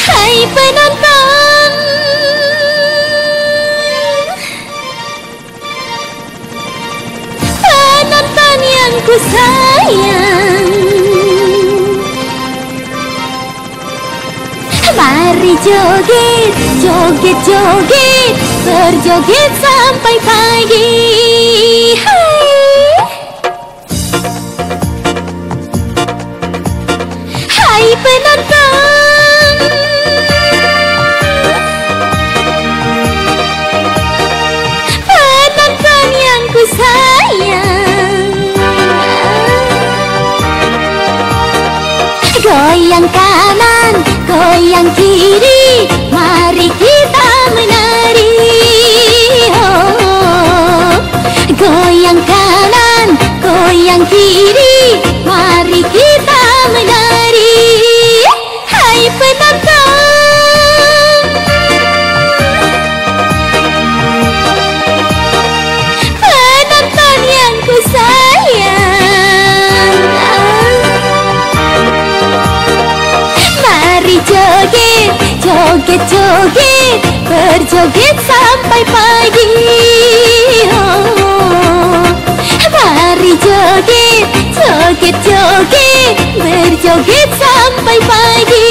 Hai penonton, penonton yang ku sayang, mari joget, joget, joget, berjoget sampai pagi. Hai penonton, penonton yang ku sayang, goyang kanan, goyang kiri, mari kita menari. Oh, goyang kanan, goyang kiri, mari kita menari. Hai penonton, penonton yang ku sayang, mari joget, joget, joget, berjoget sampai pagi. Oh, mari joget, joget, joget, berjoget sampai pagi.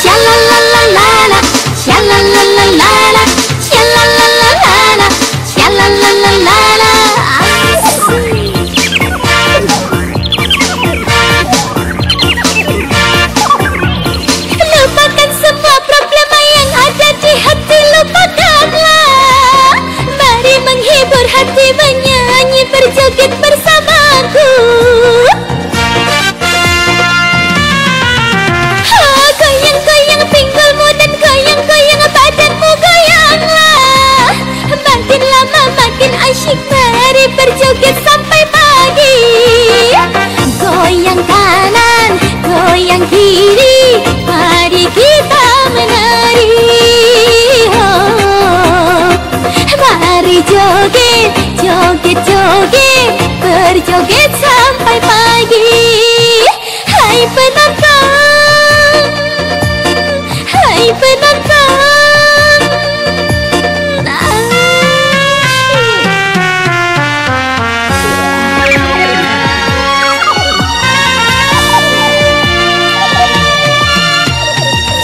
Sha-la-la-la-la-la, sha-la-la-la-la-la, sha-la-la-la-la-la, sha-la-la-la-la-la. Lupakan semua problema yang ada di hati, lupakanlah. Mari menghibur hati, menyanyi, berjoget bersamaku. Oh, goyang-goyang pinggulmu dan goyang-goyang badanmu, goyanglah. Makin lama makin asyik, mari berjoget sampai pagi. Goyang kanan, goyang kiri, mari kita menari. Oh, mari joget, joget, joget, berjoget sampai pagi. Hai penonton, hai penonton,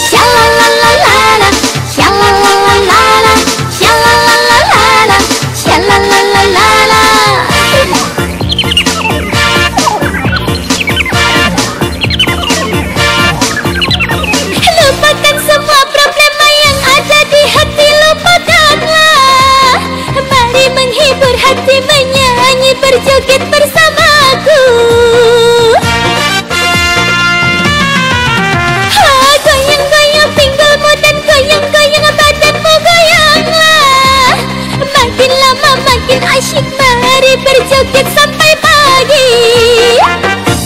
sha-la-la-la-la-la, sha-la-la-la-la-la, sha-la-la-la-la-la, sha-la-la-la-la-la. Lupakan semua problema yang ada di hati, lupakanlah. Mari menghibur hati, menyanyi, berjoget bersamaku. Oh, goyang-goyang pinggulmu dan goyang-goyang badanmu, goyanglah. Makin lama makin asyik, mari berjoget sampai pagi.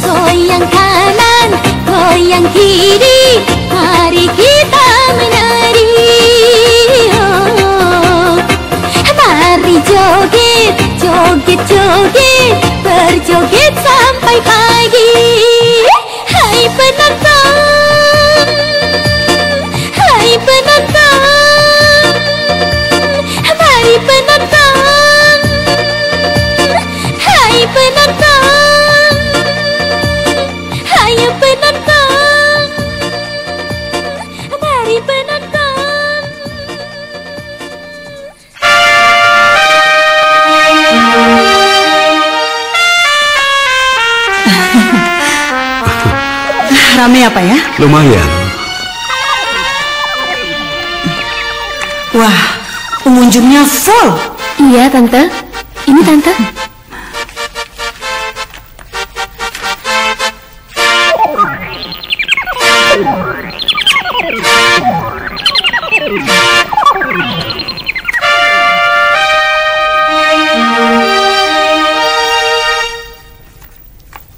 Goyang kanan, goyang kiri, mari kita menari. Oh, mari joget, joget, joget, berjoget sampai pagi. Hai penonton, hai penonton, mari penonton, hai penonton, ayo penonton, mari penonton. Rame apa ya? Lumayan. Wah, pengunjungnya full. Iya tante, ini tante.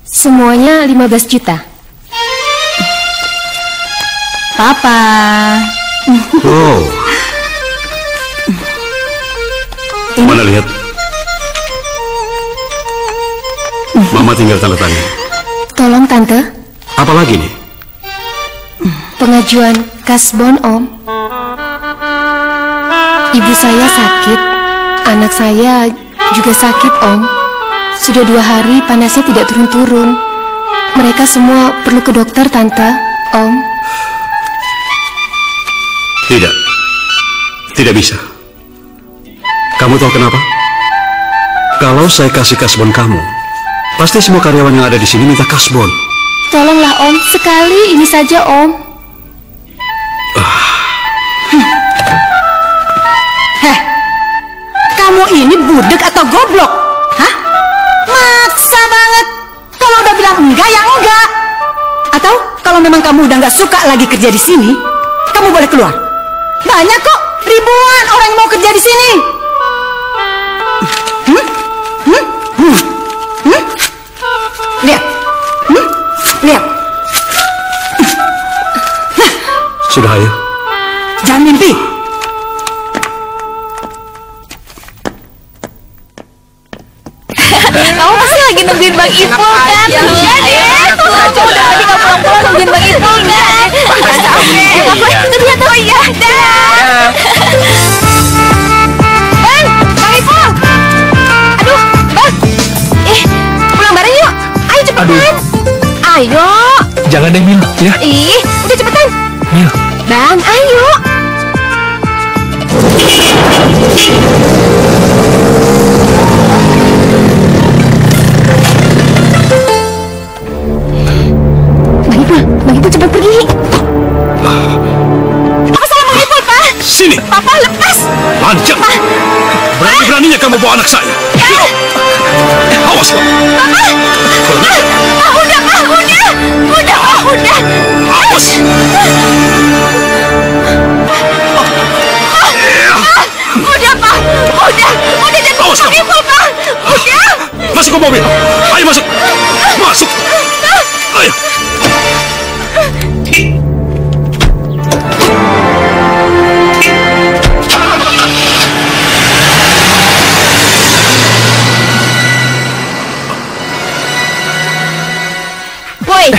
Semuanya 15 juta. Papa. Oh. Mana lihat? Mama tinggal tanda tangan. Tolong Tante, Apa lagi nih? pengajuan kasbon Om. Ibu saya sakit, anak saya juga sakit Om. Sudah 2 hari panasnya tidak turun-turun. Mereka semua perlu ke dokter Tante, Om. Tidak. Tidak bisa. Kamu tahu kenapa? Kalau saya kasih kasbon kamu, pasti semua karyawan yang ada di sini minta kasbon. Tolonglah Om, sekali ini saja Om. Heh, kamu ini budek atau goblok? Hah? Maksa banget. Kalau udah bilang enggak, ya enggak. Atau kalau memang kamu udah nggak suka lagi kerja di sini, kamu boleh keluar. Banyak kok, ribuan orang yang mau kerja di sini. Lihat. Lihat. Sudah, ayo. Jangan mimpi. Kamu pasti lagi nungguin Bang Ipul kan? Iya deh. Udah tadi nggak pulang-pulang nungguin Bang Ipul kan? Itu dia tuh ya. Dah. Bang Ipul. Aduh, Bang. Pulang bareng yuk. Ayo cepetan. Ayo. Jangan deh Mil, ya. Ih, udah cepetan. Mil, Bang, ayo. Bang Ipul cepat pergi. Apa salah Bang Ipul, Pak? Sini. Papa lepas. Lanjut. Berani-beraninya kamu bawa anak saya. Awas kamu. Udah, Pak, udah. Awas. Udah, Pak. Udah jangan Awas Bang kamu. Ipul, Pak. Udah. Masuk ke mobil. Ayo masuk. Masuk. Ayo. Woi,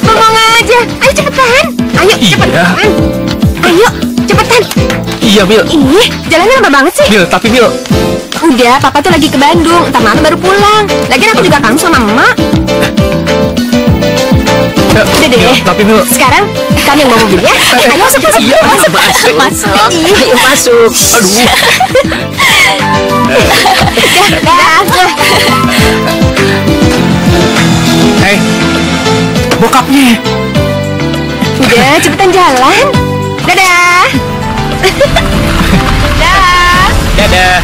bengong aja. Ayo cepetan. Ayo cepetan. Ayo cepetan. iya Mil. Ih, jalannya lama banget sih. Mil, tapi Mil. Udah, Papa tuh lagi ke Bandung. Ntar malam baru pulang. Lagian aku juga kangen sama Emak. Udah deh. Mil, tapi Mil. Sekarang kami yang bawa mobil ya. Ayo masuk. Iya, Masuk. Ayo masuk. Aduh. Dah. Hei, bokapnya. Udah, cepetan jalan. Dadah. Dah. Dadah.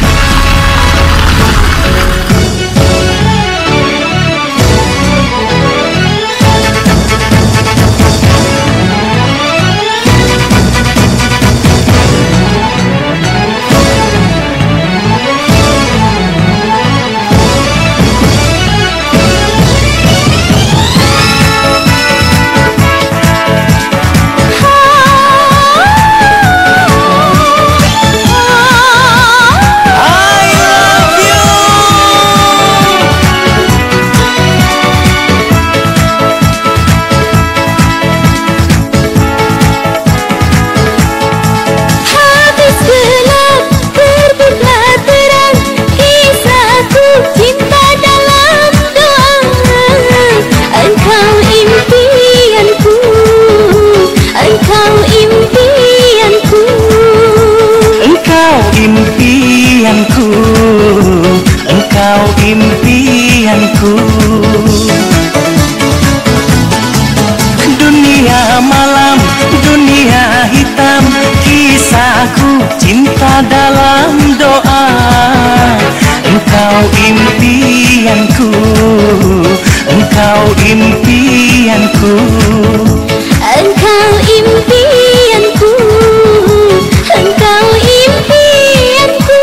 Habis gelap, terbitlah terang. Kisahku cinta dalam doa. Engkau impianku. Engkau impianku. Engkau impianku, engkau impianku. Dunia malam, dunia hitam, kisahku cinta dalam doa. Engkau impianku, engkau impianku. Engkau impianku. Engkau impianku.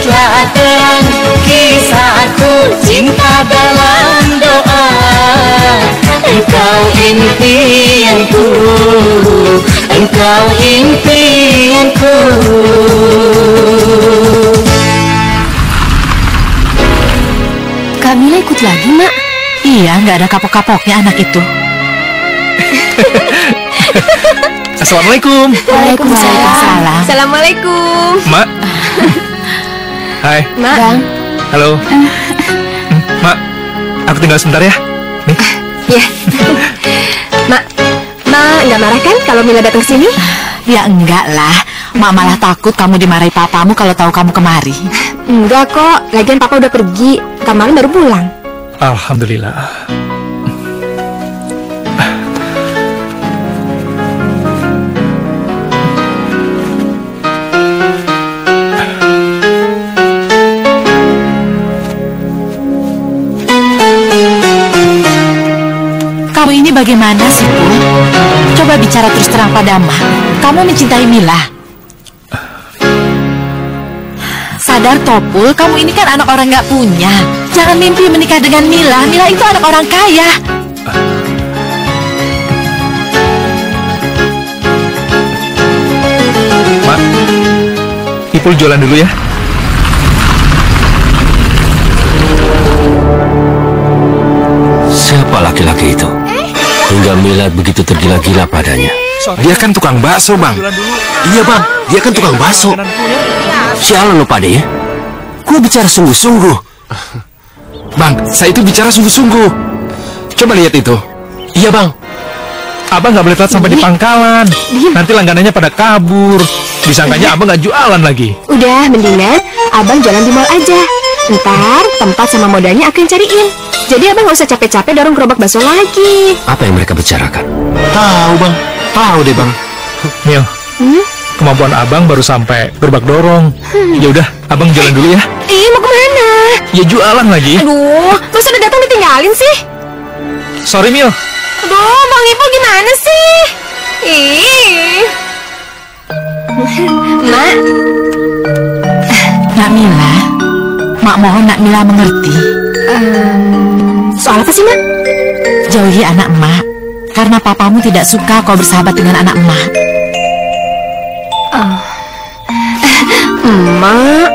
teruslah terang kisahku cinta dalam doa. Engkau impianku, engkau impianku. Kak Mila ikut lagi, Mak? Iya, nggak ada kapok-kapoknya anak itu. Assalamualaikum. Waalaikumsalam. Assalamualaikum. Mak. Hai. Mak. Bang. Halo. Mak, aku tinggal sebentar ya. Nih. Iya. Mak nggak marah kan kalau Mila datang sini? Ya enggak lah. Mak malah takut kamu dimarahi papamu kalau tahu kamu kemari. Enggak kok, lagian papa udah pergi. Kemarin baru pulang. Alhamdulillah. Kamu ini bagaimana sih, Bu? Coba bicara terus terang pada Mak. Kamu mencintai Mila. Sadar Topul, kamu ini kan anak orang nggak punya. Jangan mimpi menikah dengan Mila. Mila itu anak orang kaya. Mak, Ipul jualan dulu ya. Siapa laki-laki itu? Hingga Mila begitu tergila-gila padanya. Dia kan tukang bakso, Bang. Iya, Bang. Dia kan tukang bakso. Sialan lo pade ya. Gue bicara sungguh-sungguh. Bang, saya itu bicara sungguh-sungguh. Coba lihat itu. Iya, Bang. Abang nggak boleh telat sampai di pangkalan. Nanti langganannya pada kabur. Disangkanya abang nggak jualan lagi. Udah, mendingan abang jualan di mall aja. Ntar tempat sama modalnya aku yang cariin. Jadi abang nggak usah capek-capek dorong gerobak bakso lagi. Apa yang mereka bicarakan? Tahu, Bang. Tahu deh, Bang. Mil, kemampuan abang baru sampai gerobak dorong. Ya udah, abang jalan dulu ya. Mau kemana? Ya jualan lagi. Aduh, masa udah datang ditinggalin sih? Sorry, Mil. Aduh, Bang Ipul gimana sih? Mak. Nak Mila, Mak mohon Nak Mila mengerti. Soal apa sih, Mak? Jauhi anak Mak, karena papamu tidak suka kau bersahabat dengan anak Mak. Mak.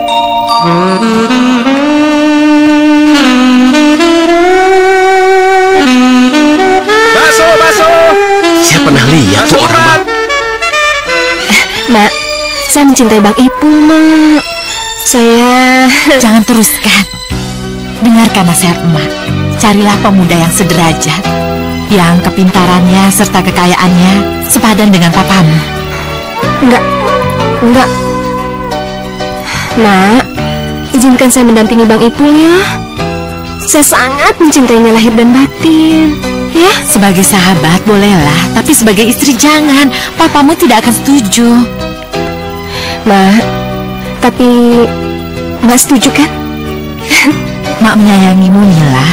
Bakso. Saya pernah lihat tuh orang, Bang. Mak, saya mencintai Bang Ipul, Mak. Saya... Jangan teruskan. Dengarkan nasihat Mak. Carilah pemuda yang sederajat, yang kepintarannya serta kekayaannya sepadan dengan papamu. Enggak. Mak, izinkan saya mendampingi Bang Ipul ya. Saya sangat mencintainya lahir dan batin. Ya, sebagai sahabat bolehlah, tapi sebagai istri jangan. Papamu tidak akan setuju. Mak, tapi Mak setuju kan? Mak menyayangimu, Mila.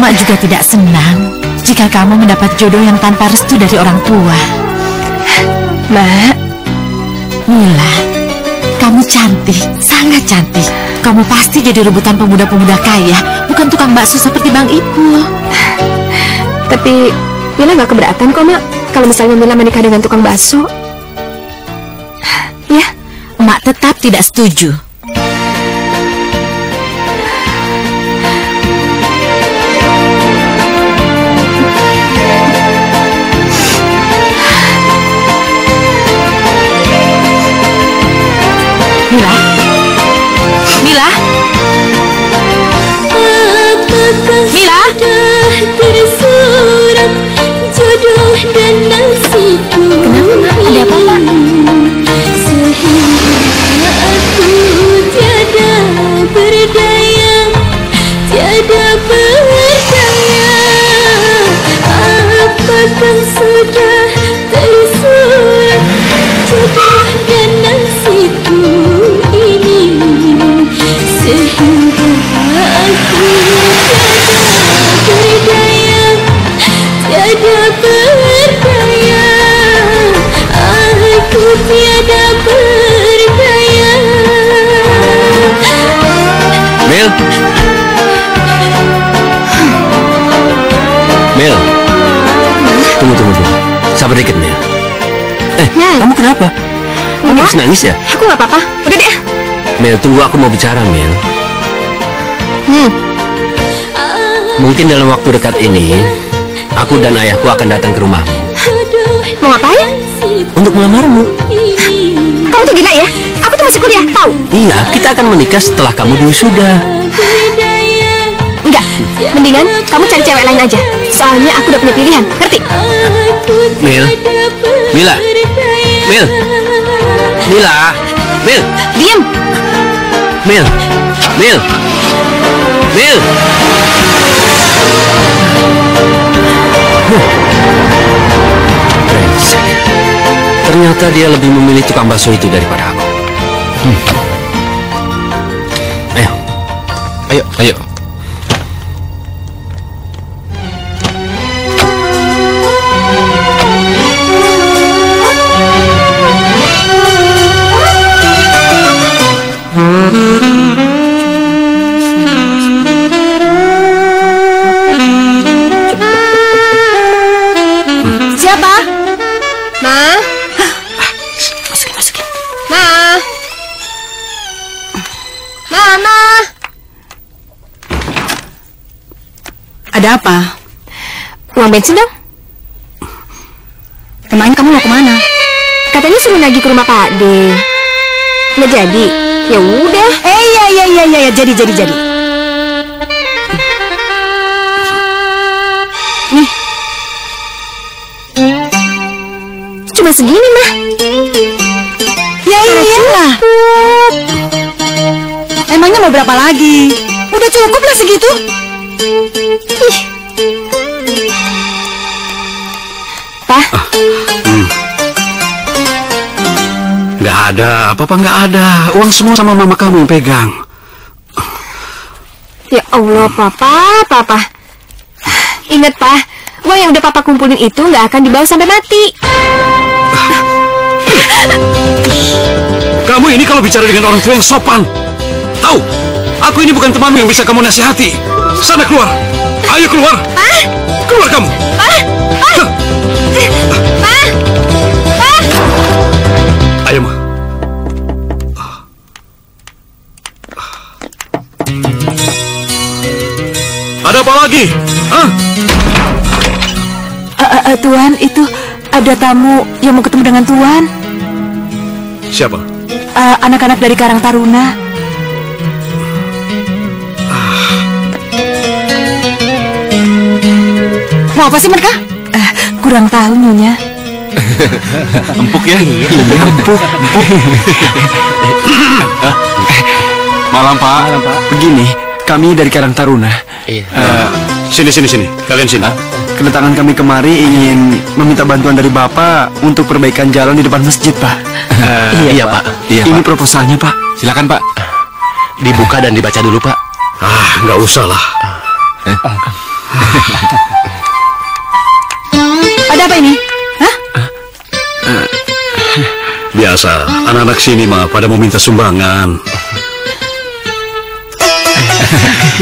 Mak juga tidak senang jika kamu mendapat jodoh yang tanpa restu dari orang tua. Mak. Mila, kamu cantik, sangat cantik. Kamu pasti jadi rebutan pemuda-pemuda kaya, bukan tukang bakso seperti Bang Ipul. Tapi Mila gak keberatan kok, Mak, kalau misalnya Mila menikah dengan tukang bakso. Ya, Mak tetap tidak setuju. Mila? Mila? Mila? Tersurat jodoh dan nasibku. Kenapa, Mak? Ada apa, Mak? Sehingga aku tiada berdaya, tiada berdaya. Apakah sudah tersurat jodoh dan nasibku ini, sehingga aku tiada berdaya, aku tiada berdaya. Sabar dikit, Mel. Kamu kenapa? Kamu habis nangis ya? Aku nggak apa-apa. Udah deh. Mel, tunggu, aku mau bicara, Mel. Mungkin dalam waktu dekat ini, aku dan ayahku akan datang ke rumahmu. Mau ngapain? Untuk melamarmu. Kamu tuh gila ya? Aku tuh masih kuliah, tahu? Iya, kita akan menikah setelah kamu diwisuda. Enggak, mendingan kamu cari cewek lain aja. Soalnya aku udah punya pilihan, ngerti? Mil, Mila, Mil, Mila, Mil, Diam. Mil, Mil, Mil. Brengsek. Ternyata dia lebih memilih tukang bakso itu daripada aku. Ayo, ayo, ayo. Siapa? Ma? Masukin. Ma? Mama? Ada apa? Uang bensin dong? Emangnya kamu mau kemana? Katanya suruh lagi ke rumah Pak D. Nggak jadi? Ya udah. Iya, jadi. Nih. Cuma segini, mah. Ya iyalah. Emangnya mau berapa lagi? Udah cukup lah segitu. Ih. Pak, Nggak ada, apa-apa nggak ada. Uang semua sama mama kamu yang pegang. ya Allah, Papa. Ingat, Pak, uang yang udah Papa kumpulin itu nggak akan dibawa sampai mati. Kamu ini kalau bicara dengan orang tua yang sopan. Tahu, aku ini bukan temanmu yang bisa kamu nasihati. Sana keluar. Ayo keluar. Keluar kamu. Ayo, Ma. Ada apa lagi? Hah? Tuan, itu ada tamu yang mau ketemu dengan Tuan. Siapa? Anak-anak dari Karang Taruna. Mau apa sih mereka? Kurang tahu, Nyonya. Empuk ya? Iya, empuk. Malam, Pak. Begini, kami dari Karang Taruna. Sini. Kalian sini. Kedatangan kami kemari ingin meminta bantuan dari Bapak untuk perbaikan jalan di depan masjid, Pak. Iya, Pak. Iya, Ini Pak. proposalnya, Pak. Silakan, Pak. Dibuka dan dibaca dulu, Pak. Nggak usah lah. Ada apa ini? Hah? Biasa, anak-anak sini mah pada mau minta sumbangan.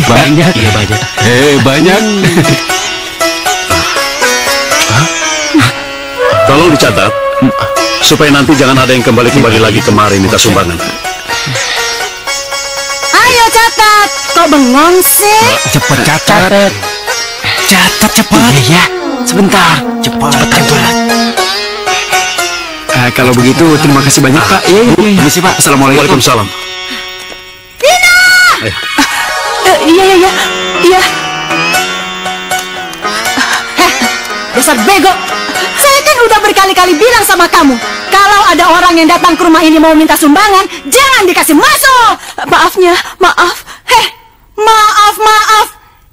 Banyak. Iya, banyak. Banyak. Tolong dicatat, supaya nanti jangan ada yang kembali lagi kemari minta sumbangan. Ayo catat. Kok bengong sih? Cepat catat. Catat cepat. Iya, sebentar. Cepat. Kalau begitu, terima kasih banyak, Pak. Iya. Permisi, Pak. Assalamualaikum. Waalaikumsalam. Iya. Dasar bego. Saya kan udah berkali-kali bilang sama kamu, kalau ada orang yang datang ke rumah ini mau minta sumbangan, jangan dikasih masuk. Maaf. Maaf.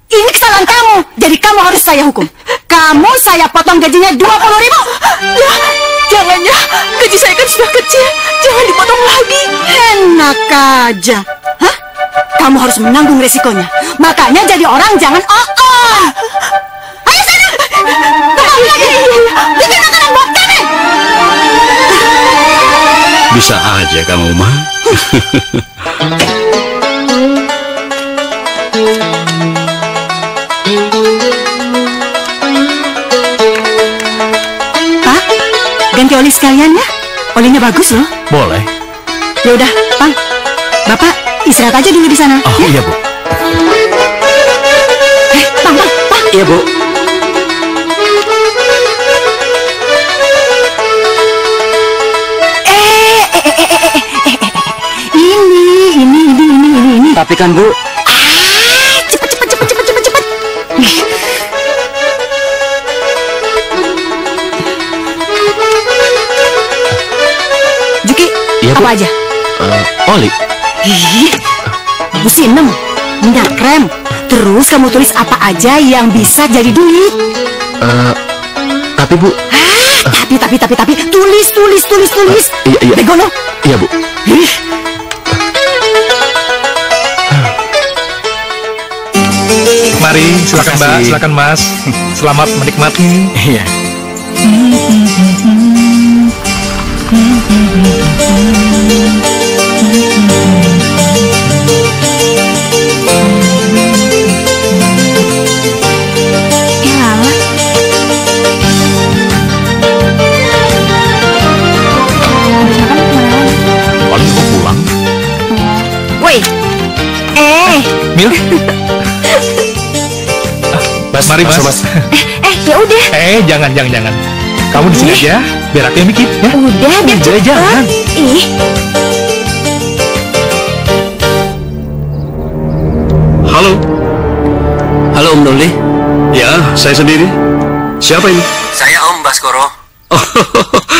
Ini kesalahan kamu, jadi kamu harus saya hukum. Kamu saya potong gajinya 20.000. Ya, jangannya. Gaji saya kan sudah kecil. Jangan dipotong lagi. Enak aja. Hah? Kamu harus menanggung resikonya. Makanya jadi orang jangan on. Ayo sana. Kembali lagi. Bikin makanan buat kami. Bisa aja kamu mah. Pak? Boleh. Ya udah, Bang. Bapak istirahat aja dulu di sana. Oh ya? iya Bu. Bang. Iya Bu. Ini. Tapi kan Bu. Cepet. Juki, Iya, Bu. apa aja? Oli. Bu Sinem, minyak krem. Terus kamu tulis apa aja yang bisa jadi duit. Tapi Bu. Tapi. Tulis. Iya. Begono. Iya Bu. Mari, silakan Mbak, silakan Mas. Selamat menikmati. Iya. Paling kok pulang. Woi. Mil. Mari Mas. Ya udah. Jangan. Kamu di sini aja, biar aku yang bikin ya. Udah, biar cepet. Jangan. Halo Om Nurli. Ya, saya sendiri. Siapa ini? Saya Om Baskoro.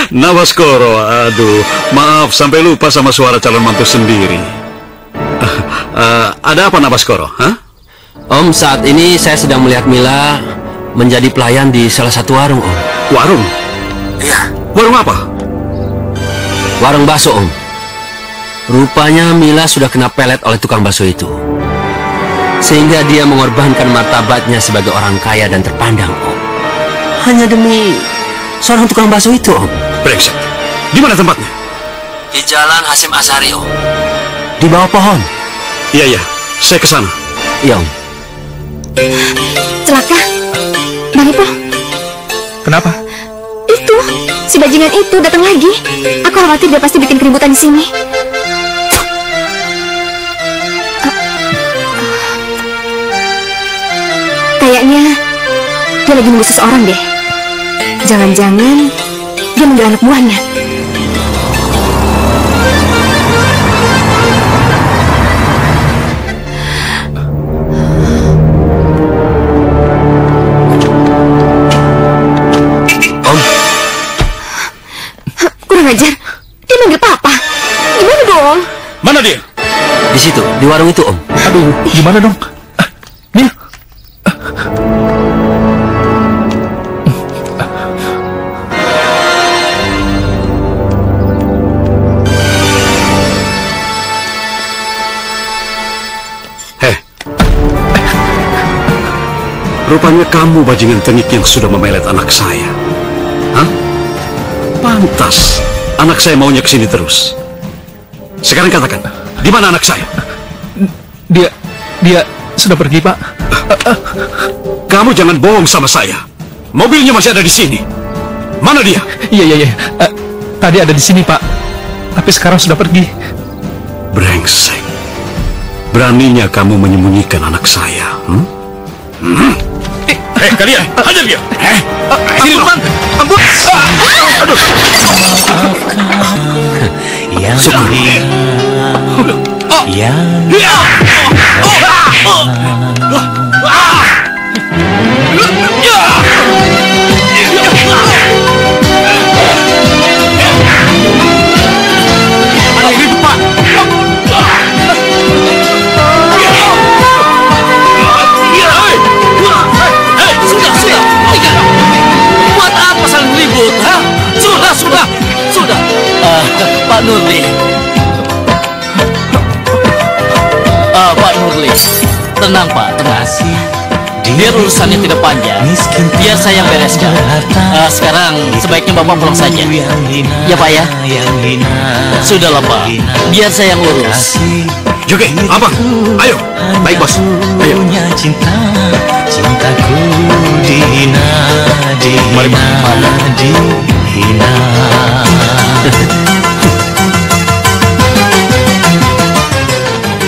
Nah, Baskoro. Aduh, maaf sampai lupa sama suara calon mantu sendiri. Ada apa, Nah Baskoro? Hah? Om, saat ini saya sedang melihat Mila menjadi pelayan di salah satu warung, Om. Warung? Iya. Warung apa? Warung bakso, Om. Rupanya Mila sudah kena pelet oleh tukang bakso itu. Sehingga dia mengorbankan martabatnya sebagai orang kaya dan terpandang, Om. Hanya demi seorang tukang bakso itu, Om. Brengsek. Di mana tempatnya? Di Jalan Hasim Asari, Om. Di bawah pohon. Iya. Saya ke sana. Iya, Om. Celaka. Bang Ipul, Kenapa? itu si bajingan itu datang lagi. Aku khawatir dia pasti bikin keributan di sini. Kayaknya dia lagi nunggu seseorang deh. Jangan-jangan dia manggil anak buahnya. Kurang ajar. Dia manggil papa. Gimana dong? Mana dia? Di situ, di warung itu, Om. Aduh, gimana dong? Mil. Rupanya kamu bajingan tengik yang sudah memelet anak saya. Hah? Pantas anak saya maunya kesini terus. Sekarang katakan, di mana anak saya? Dia sudah pergi, Pak. Kamu jangan bohong sama saya. Mobilnya masih ada di sini. Mana dia? Iya. Tadi ada di sini, Pak. Tapi sekarang sudah pergi. Brengsek. Beraninya kamu menyembunyikan anak saya. Kalian, hajar dia. Sini loh. Ampun. Aduh. Buat apa saling ribut, ha? Sudah. Pak Nurli. Pak Nurli. Tenang, Pak, tenang. Biar urusannya tidak panjang, biar saya yang bereskan. Sekarang sebaiknya Bapak pulang saja. Ya, Pak, ya? Sudahlah, Pak. Biar saya yang urus. Juki, apa? Ayo. Baik, Bos. Ayo. Cintaku dihina, Mari, Pak. dihina.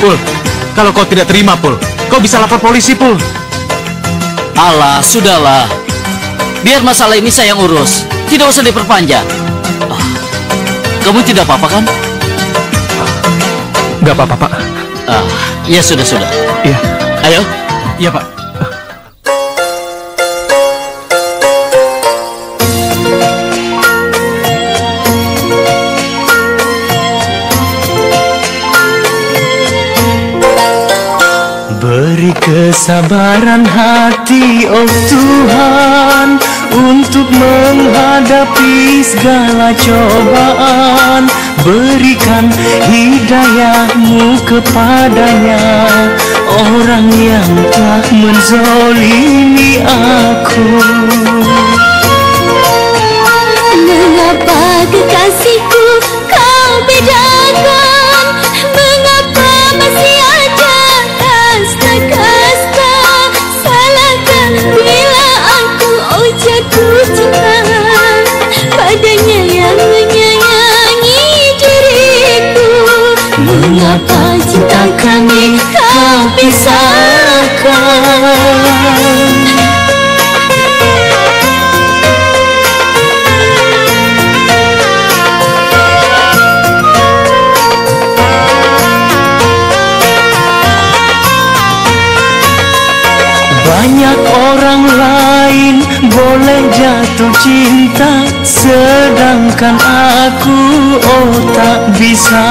Pul, kalau kau tidak terima, Pul, kau bisa lapor polisi, Pul. Alah, sudahlah. Biar masalah ini saya yang urus. Tidak usah diperpanjang. Kamu tidak apa-apa kan? Nggak apa-apa, Pak. Ya sudah. Iya. Ayo. Iya, Pak. Beri kesabaran hati, oh Tuhan, untuk menghadapi segala cobaan. Berikan hidayah-Mu kepadanya, orang yang telah menzolimi aku. Mengapa kekasihku kau bedakan? Mengapa masih ada kasta-kasta? Salahkah bila aku jatuh cinta padanya yang menyayangi diriku? Mengapa cinta kami kau pisahkan? Banyak orang lain boleh jatuh cinta, sedangkan aku, oh tak bisa.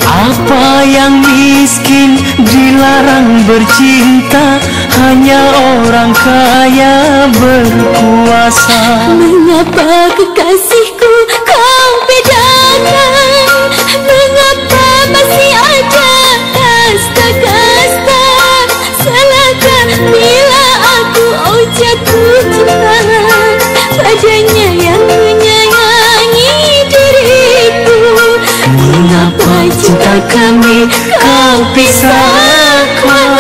Apa yang miskin dilarang bercinta, hanya orang kaya berkuasa. Mengapa kekasihku kau bedakan? Mengapa masih ada kasta-kasta? Salahkah bila aku jatuh cinta padanya yang menyayangi diriku? Mengapa cinta kami kau pisahkan?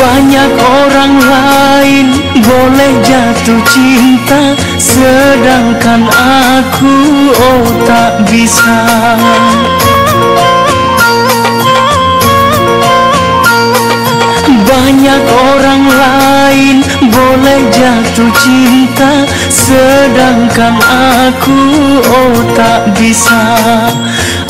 Banyak orang lain boleh jatuh cinta, sedangkan aku, oh tak bisa. Banyak orang lain boleh jatuh cinta, sedangkan aku, oh tak bisa.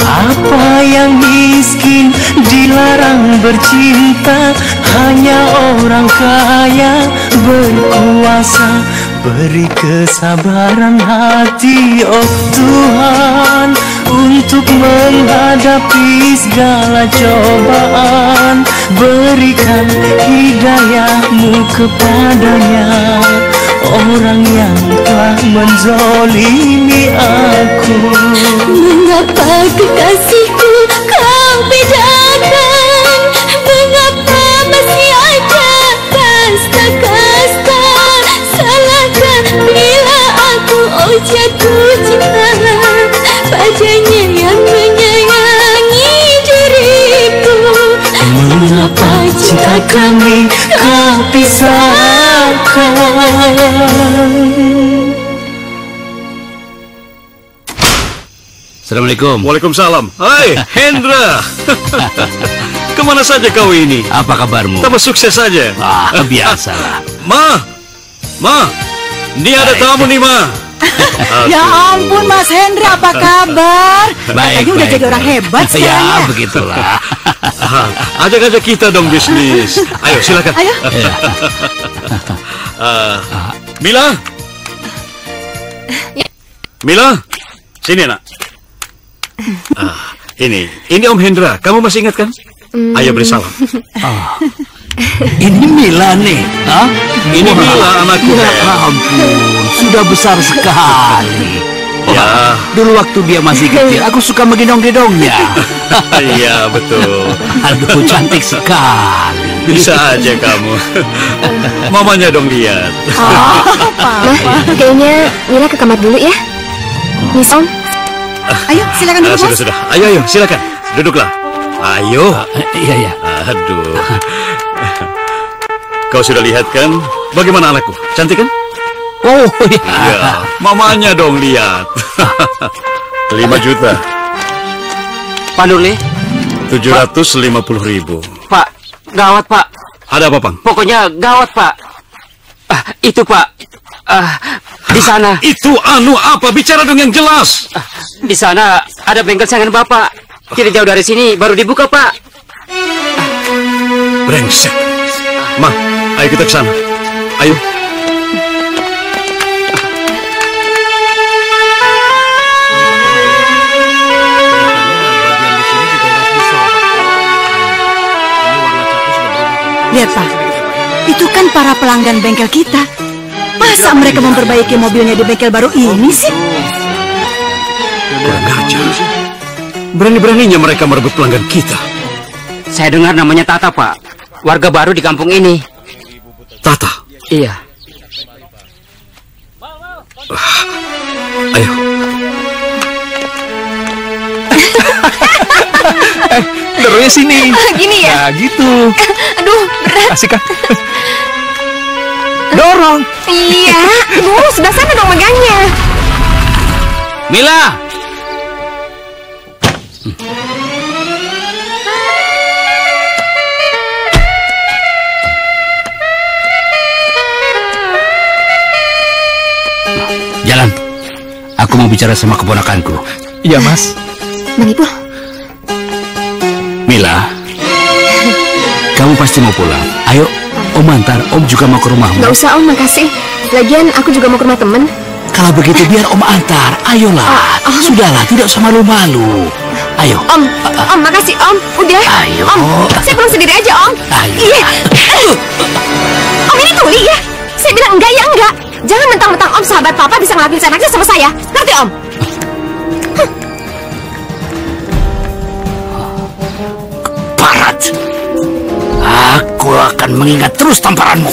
Apa yang miskin dilarang bercinta, hanya orang kaya berkuasa. Beri kesabaran hati, oh Tuhan, untuk menghadapi segala cobaan. Berikan hidayah-Mu kepadanya, orang yang telah menzolimi aku. Mengapa kekasihku kau bedakan? Mengapa masih ada kasta-kasta? Salahkah bila aku jatuh cinta padanya yang menyayangi diriku? Mengapa cinta kami kau pisahkan? Assalamualaikum. Waalaikumsalam. Hai, Hendra. Kemana saja kau ini? Apa kabarmu? Tambah sukses saja. Biasalah. Ma, ini ada tamu nih, Ma. Ya ampun, Mas Hendra, apa kabar? Baik, Katanya udah jadi orang hebat sekarang ya. Begitulah. Ajak-ajak kita dong bisnis. Ayo, silakan. Ayo. Mila, sini nak. Ini Om Hendra. Kamu masih ingat kan? Ayo beri salam. Ini Mila nih. Ini Mila anakku. Ya ampun, sudah besar sekali. Ya, dulu waktu dia masih kecil, aku suka menggendong-gendongnya. Iya, betul. Aduh, cantik sekali. Bisa aja kamu. Mamanya dong lihat. Kayaknya Mila ke kamar dulu ya. Miss Om. Ayo, silakan duduk, Mas. Sudah. Ayo, silakan. Duduklah. Ayo. Iya. Aduh. Kau sudah lihat kan? Bagaimana anakku? Cantik kan? Oh iya. Iya. Mamanya dong lihat. 5 juta. Pak Nurli. 750.000. Pak, gawat Pak. Ada apa, Pang? Pokoknya gawat Pak. Itu Pak. Di sana. Itu apa? Bicara dong yang jelas. Di sana ada bengkel sayangan Bapak. Tidak jauh dari sini, baru dibuka Pak. Brengsek. Ma, ayo kita ke sana. Ayo. Lihat Pak, itu kan para pelanggan bengkel kita. Masa mereka memperbaiki mobilnya di bengkel baru ini sih? Kurang ajar. Berani-beraninya mereka merebut pelanggan kita. Saya dengar namanya Tata Pak. Warga baru di kampung ini. Tata? Iya. Ayo. Dorongnya sini. Gini ya? Nah, gitu. Aduh, berat. Asik kan? Dorong. Iya. Sebelah sana dong megangnya. Mila. Jalan. Aku mau bicara sama keponakanku. Iya, Mas. Bang Ipul. Mila, kamu pasti mau pulang. Ayo, Om antar. Om juga mau ke rumahmu. Gak usah Om, makasih. Lagian aku juga mau ke rumah temen. Kalau begitu biar Om antar. Ayolah. Sudahlah, tidak usah malu-malu. Ayo. Om, makasih Om. Udah. Ayo. Om, saya pulang sendiri aja Om. Ayo. Iya. Om ini tuli ya. Saya bilang enggak ya enggak. Jangan mentang-mentang Om sahabat Papa bisa ngelakuin seenaknya sama saya. Ngerti Om? Barat. Aku akan mengingat terus tamparanmu.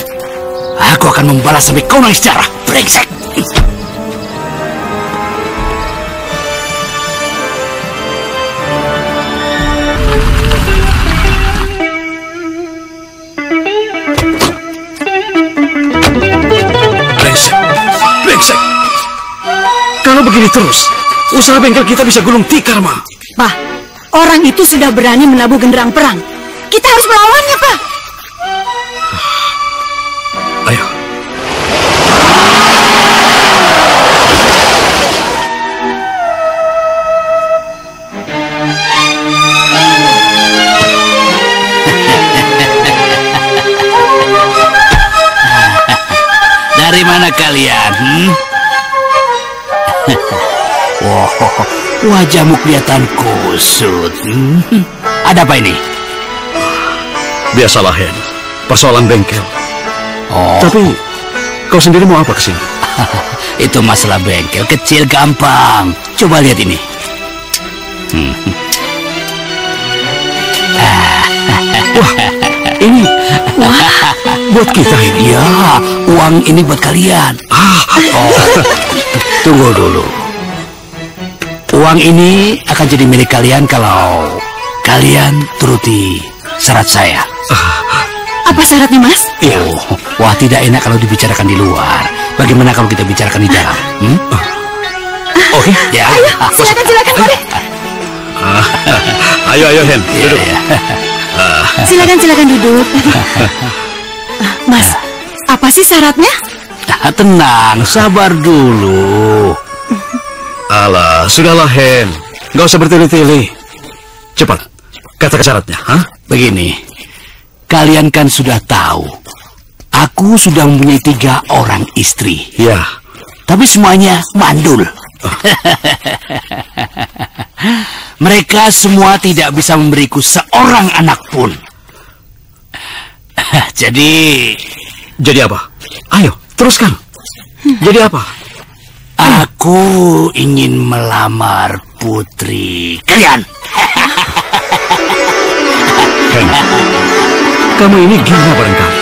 Aku akan membalas sampai kau nangis darah. Brengsek. Brengsek. Kalau begini terus, usaha bengkel kita bisa gulung tikar, Ma. Pak, orang itu sudah berani menabuh genderang perang. Kita harus melawannya, Pak. Ayo. Dari mana kalian? Wow, wajahmu kelihatan kusut. Ada apa ini? Biasalah, Hen. Persoalan bengkel. Oh. Tapi, kau sendiri mau apa kesini? Itu masalah bengkel kecil gampang. Coba lihat ini. Wah, ini buat kita ini. Ya, uang ini buat kalian. Tunggu dulu. Uang ini akan jadi milik kalian kalau kalian turuti syarat saya. Apa syaratnya, Mas? Wah, tidak enak kalau dibicarakan di luar. Bagaimana kalau kita bicarakan di dalam? Oke. Ya. Ayo, silakan, mari. Ayo, Hen. Duduk. Silakan duduk. Mas, apa sih syaratnya? Tenang, sabar dulu. Alah, sudahlah, Hen. Gak usah bertele-tele. Cepat, katakan syaratnya. Begini, kalian kan sudah tahu, aku sudah mempunyai 3 orang istri. Ya. Tapi semuanya mandul. Mereka semua tidak bisa memberiku seorang anak pun. Jadi apa? Ayo, teruskan. Jadi apa? Aku ingin melamar putri kalian. Kamu ini gila barangkali.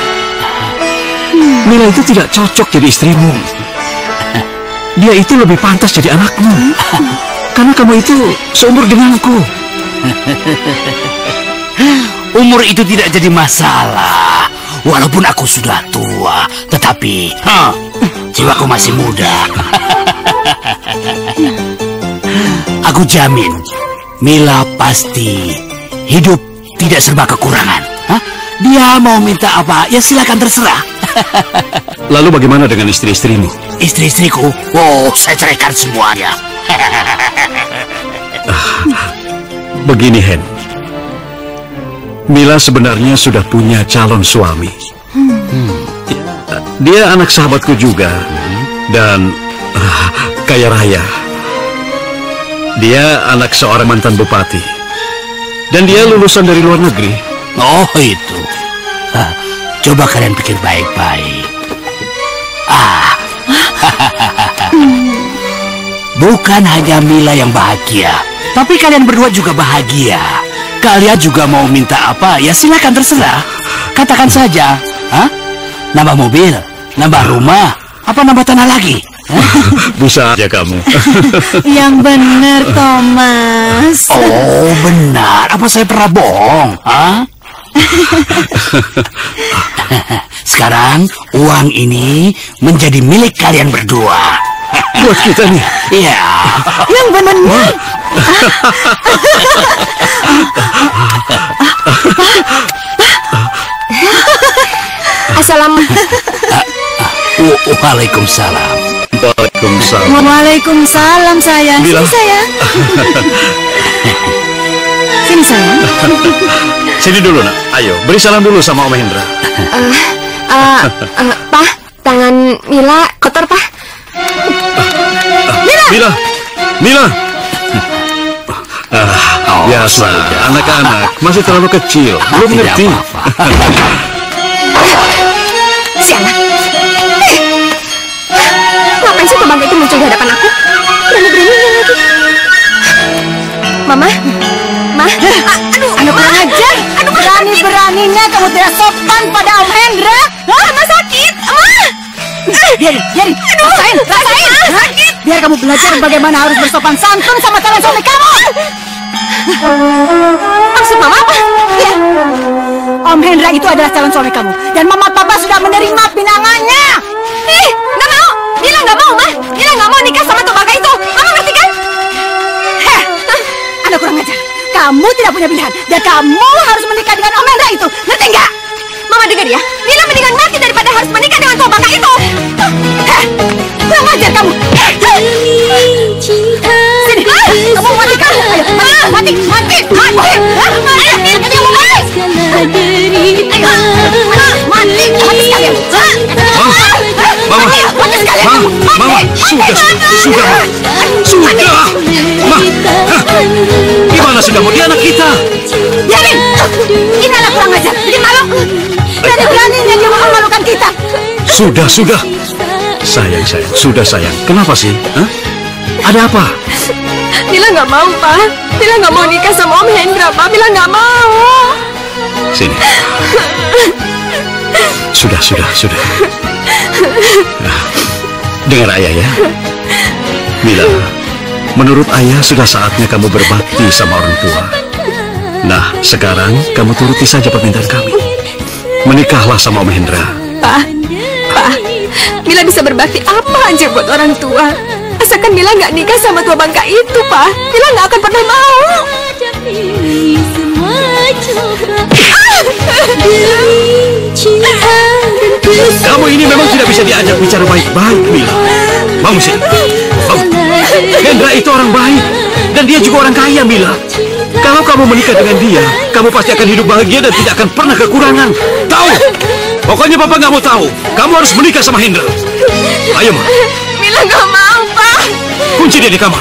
Mila itu tidak cocok jadi istrimu. Dia itu lebih pantas jadi anakmu. Karena kamu itu seumur denganku. Umur itu tidak jadi masalah. Walaupun aku sudah tua, tetapi jiwaku masih muda. Aku jamin, Mila pasti hidup tidak serba kekurangan. Dia mau minta apa, ya silakan terserah. Lalu bagaimana dengan istri-istrimu? Istri-istriku? Oh, saya ceraikan semuanya. Begini, Hen. Mila sebenarnya sudah punya calon suami. Dia anak sahabatku juga. Dan kaya raya. Dia anak seorang mantan bupati. Dan dia lulusan dari luar negeri. Oh, itu. Coba kalian pikir baik-baik. Bukan hanya Mila yang bahagia, tapi kalian berdua juga bahagia. Kalian juga mau minta apa, ya silakan terserah. Katakan saja. Nambah mobil, nambah rumah, apa nambah tanah lagi? Bisa aja kamu. Yang benar, Thomas. Oh, benar. Apa saya pernah bohong? Sekarang uang ini menjadi milik kalian berdua. Buat kita nih. Iya. Yang benar. Waalaikumsalam. Waalaikumsalam. Waalaikumsalam, sayang. Mila. Sini, sayang. Sini, sayang. Sini dulu, nak. Ayo, beri salam dulu sama Om Hendra. Pak, tangan Mila kotor, Pak. Mila. Mila. Biasa, anak-anak masih terlalu kecil, belum ngerti. Sialan. Ngapain sih bangga itu muncul di hadapan aku? Berani-beraninya lagi. Mama? Aduh, anak kurang ajar. Berani-beraninya kamu tidak sopan pada Om Hendra. Mama sakit. Biarin. Rasain. Sakit. Biar kamu belajar bagaimana harus bersopan santun sama calon suami kamu. Maksud Mama apa? Ya. Om Hendra itu adalah calon suami kamu. Dan Mama Papa sudah menerima pinangannya. Nggak mau. Mila nggak mau, Ma. Mila nggak mau nikah sama Tobaka itu. Mama ngerti kan? Anak kurang ajar. Kamu tidak punya pilihan. Dan kamu harus menikah dengan Om Hendra itu. Ngerti nggak? Mama dengar ya. Mila mendingan mati daripada harus menikah dengan Tobaka itu. Kurang ajar kamu. Sini. Kamu mati kamu. Ayo, mati. Mama, sudah. Gimana sih kamu? Dia anak kita. Biarin. Ini anak kurang ajar. Bikin malu. Berani-beraninya dia memalukan kita. Sudah. Sayang. Sudah, sayang. Kenapa sih? Ada apa? Mila nggak mau, Pak. Mila nggak mau nikah sama Om Hendra, Pak. Mila nggak mau. Sini. Sudah. Dengar ayah ya. Mila, menurut ayah sudah saatnya kamu berbakti sama orang tua. Nah, sekarang kamu turuti saja permintaan kami. Menikahlah sama Om Hendra. Pak, Mila bisa berbakti apa aja buat orang tua. Asalkan Mila nggak nikah sama tua bangka itu, Pak. Mila nggak akan pernah mau. Kamu ini memang tidak bisa diajak bicara baik-baik, Mila. Bangun sini. Hendra itu orang baik. Dan dia juga orang kaya, Mila. Kalau kamu menikah dengan dia, kamu pasti akan hidup bahagia dan tidak akan pernah kekurangan. Tahu? Pokoknya Papa nggak mau tahu. Kamu harus menikah sama Hendra. Ayo, Ma. Mila nggak mau, Pak. Kunci dia di kamar.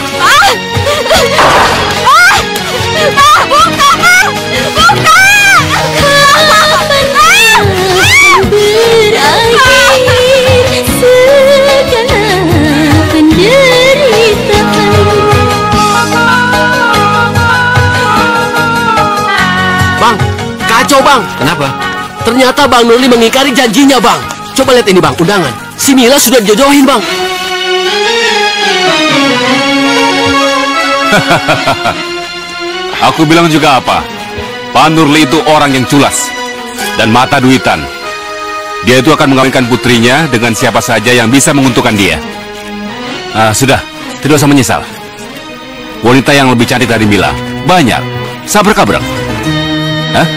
Pak, buka, Pak. Buka. Bang, kacau bang. Kenapa? Ternyata Bang Nurli mengingkari janjinya bang. Coba lihat ini bang, undangan. Si Mila sudah dijodohin bang. Aku bilang juga apa? Pak Nurli itu orang yang culas dan mata duitan. Dia itu akan mengawinkan putrinya dengan siapa saja yang bisa menguntungkan dia. Sudah, tidak usah menyesal. Wanita yang lebih cantik dari Mila banyak. Sabar kabrang. Hah?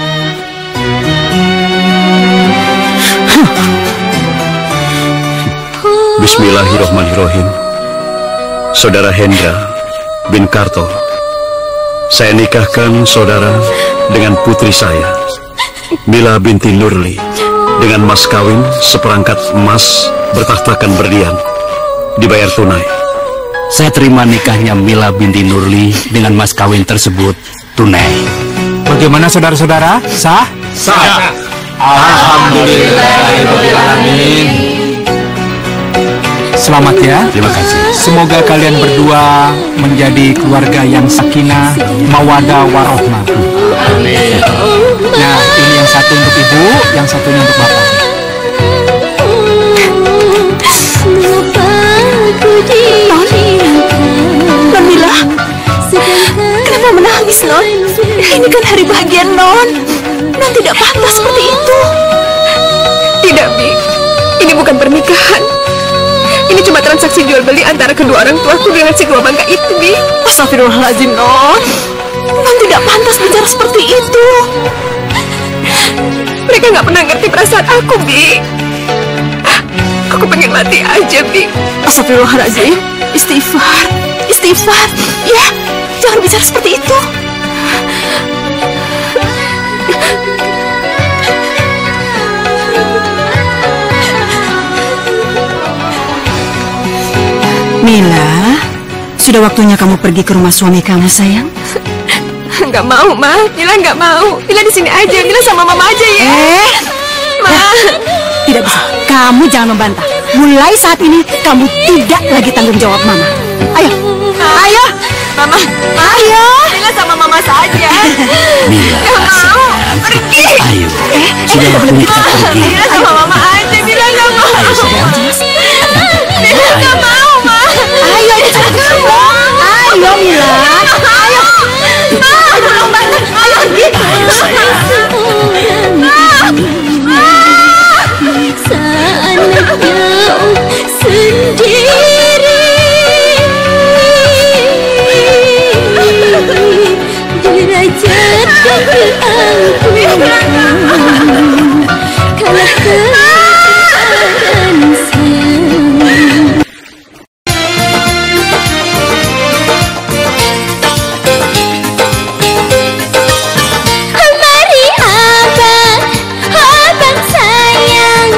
Bismillahirrahmanirrahim. Saudara Hendra bin Karto, saya nikahkan saudara dengan putri saya, Mila binti Nurli, dengan mas kawin seperangkat emas bertahtakan berlian, dibayar tunai. Saya terima nikahnya Mila binti Nurli dengan mas kawin tersebut tunai. Bagaimana saudara-saudara? Sah? Sah. Alhamdulillahirrahmanirrahim. Selamat ya. Terima kasih. Semoga kalian berdua menjadi keluarga yang sakinah, mawadah, warohmah. Amin. Nah, ini yang satu untuk ibu, yang satunya untuk bapak. Non Mila, kenapa menangis, Non? Ini kan hari bahagia Non. Non tidak pantas seperti itu. Tidak, Bi. Ini bukan pernikahan. Ini cuma transaksi jual beli antara kedua orang tuaku dengan si dua bangka itu, Bi. Astagfirullahaladzim, Non. Non tidak pantas bicara seperti itu. Mereka nggak pernah ngerti perasaan aku, Bi. Aku pengen mati aja, Bi. Astagfirullahaladzim. Istighfar. Istighfar. Ya, jangan bicara seperti itu. Mila, sudah waktunya kamu pergi ke rumah suami kamu, sayang. Nggak mau, Ma. Mila nggak mau. Mila di sini aja. Mila sama Mama aja ya. Ma. Tidak bisa. Kamu jangan membantah. Mulai saat ini kamu tidak lagi tanggung jawab Mama. Ayo, ayo, Mama. ayo. Mila sama Mama saja. Mila, sayang. Pergi. Ayo, sudah waktunya kita pergi. Mila sama Mama aja. Mila nggak mau. Ayo, sayang. Mila nggak mau, Ma. Ayo, cepat kamu. Ayo, Mila. Ayo. Ayo, belum banget. Ayo, pergi. Ayo, sayang. Sendiri derajat keangkuhan kalah keadaan sayang. Mari abang, abang sayang,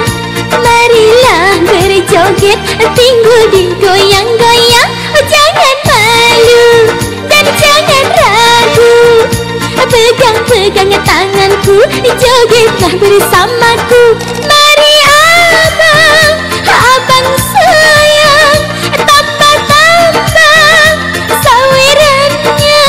marilah berjoget, tinggal digoyang-goyang. Jangan malu dan jangan ragu, pegang-pegang tanganku, jogetlah bersamaku. Mari abang, abang sayang, tambah-tambah sawerannya,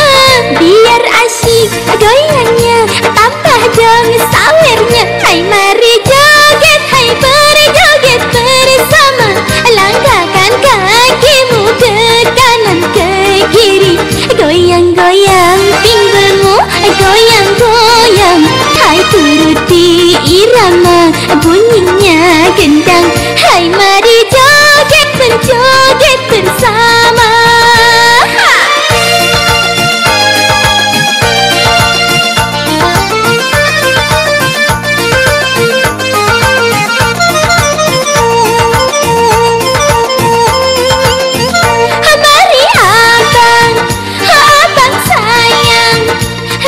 biar asyik goyangnya, tambah dong sawernya. Hai mari joget, hai berjoget bersama, langkahkan kakimu ke kanan ke kiri, goyang-goyang pinggulmu, goyang-goyang, hai turuti irama bunyinya gendang. Hai mari joget berjoget bersama. Mari abang, abang sayang,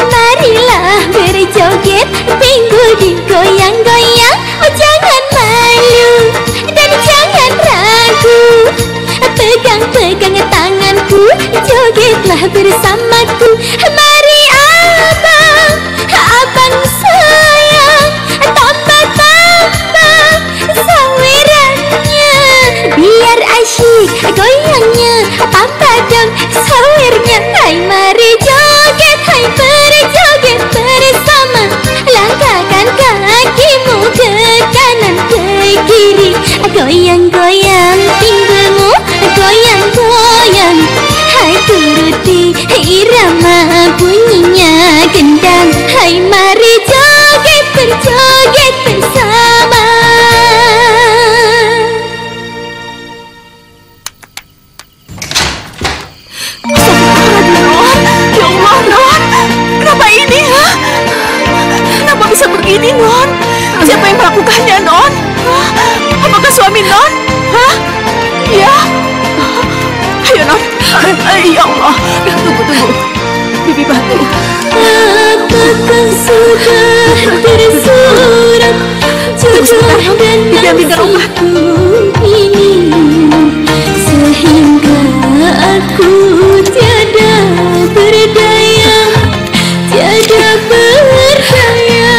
marilah berjoget, pinggul digoyang-goyang. Jangan malu Siapa yang melakukannya, Non? Apakah suami Non? Hah? Ya? Ayo, Non. Ya Allah. Tunggu. Bibi bantu. Apakah sudah tersurat jodoh dan nasibku ini, sehingga aku tiada berdaya, tiada berdaya.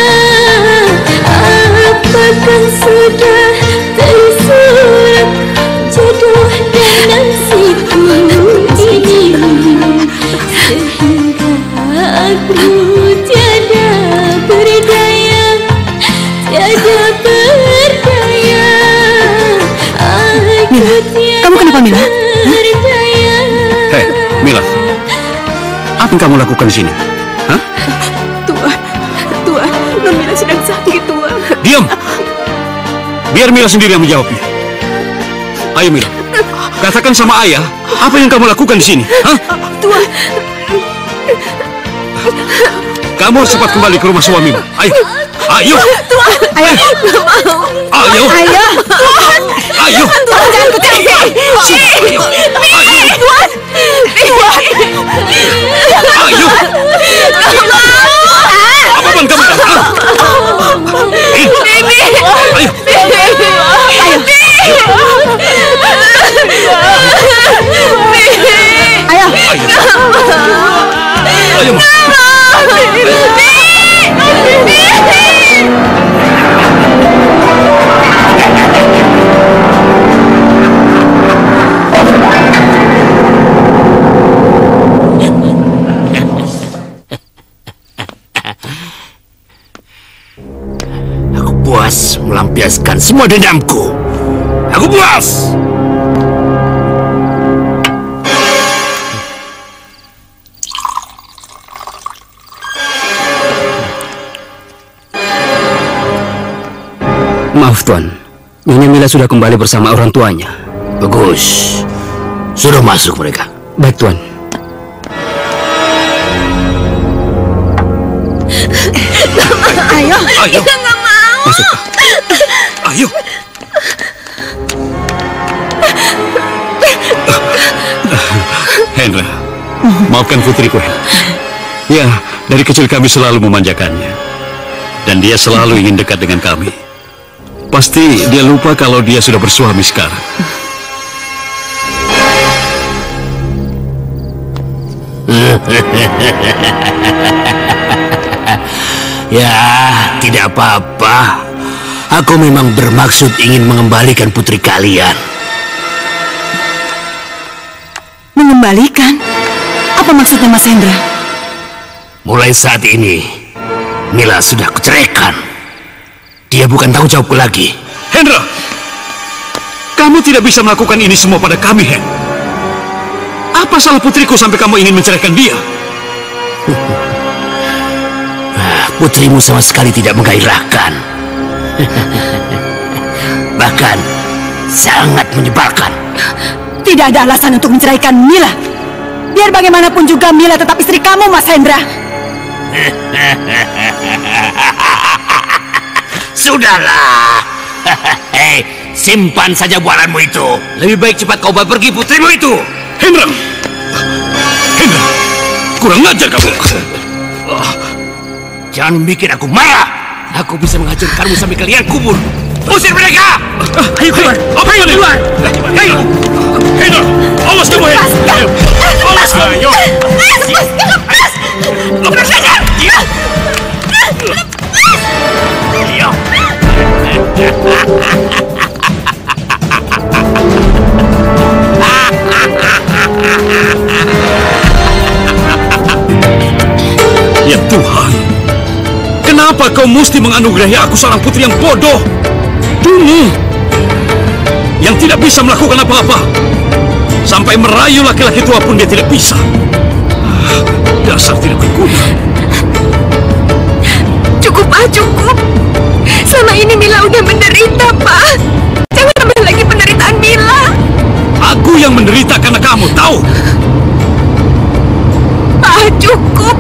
Apakah sudah tersurat jodoh dan nasibku ini, sehingga aku tiada berdaya, tiada berdaya. Mila, kamu kenapa, Mila? Hei, Mila, apa yang kamu lakukan di sini? Hah? Tuan, Non Mila sedang sakit, Tuan. Diam! Biar Mila sendiri yang menjawabnya. Ayo Mila, katakan sama ayah apa yang kamu lakukan di sini. Hah? Tuan. Kamu harus cepat kembali ke rumah suamimu. Ayo, ayo. Tuan, ayo. Ayo. Ayo. Tuan. Ayo. Tuan, jangan kecil. Ayo. Tuan. Ayo. Apa pun kamu katakan? Bibi. Ayo. Ayo. Ayo, Ma. Aku puas melampiaskan semua dendamku. Aku puas. Maaf Tuan, Nyonya Mila sudah kembali bersama orang tuanya. Bagus. Sudah masuk mereka. Baik Tuan. Ayo. Ayo. Kita nggak mau. Masuk. Ayo. Hendra, maafkan putriku. Ya, dari kecil kami selalu memanjakannya. Dan dia selalu ingin dekat dengan kami. Pasti dia lupa kalau dia sudah bersuami sekarang. Ya, tidak apa-apa. Aku memang bermaksud ingin mengembalikan putri kalian. Mengembalikan? Apa maksudnya Mas Hendra? Mulai saat ini, Mila sudah kuceraikan. Dia bukan tanggung jawabku lagi. Hendra, kamu tidak bisa melakukan ini semua pada kami, Hen. Apa salah putriku sampai kamu ingin menceraikan dia? Putrimu sama sekali tidak menggairahkan. Bahkan sangat menyebalkan. Tidak ada alasan untuk menceraikan Mila. Biar bagaimanapun juga Mila tetap istri kamu, Mas Hendra. Sudahlah. Hei, simpan saja bualanmu itu. Lebih baik cepat kau bawa pergi putrimu itu. Hendra! Hendra! Kurang ajar kamu. Jangan bikin aku marah. Aku bisa menghancurkanmu sampai kalian kubur. Usir mereka! Ayo keluar! Ayo keluar! Ayo! Hendra! Awas kamu, Hen! Ayo! Awas kamu! Ayo! Lepas saja! Ayo! Ya Tuhan, kenapa kau mesti menganugerahi aku seorang putri yang bodoh, dungu, yang tidak bisa melakukan apa-apa, sampai merayu laki-laki tua pun dia tidak bisa. Dasar tidak berguna. Cukup, Pak, cukup. Selama ini Mila udah menderita, Pak. Jangan tambah lagi penderitaan Mila. Aku yang menderita karena kamu, tahu? Pak, cukup.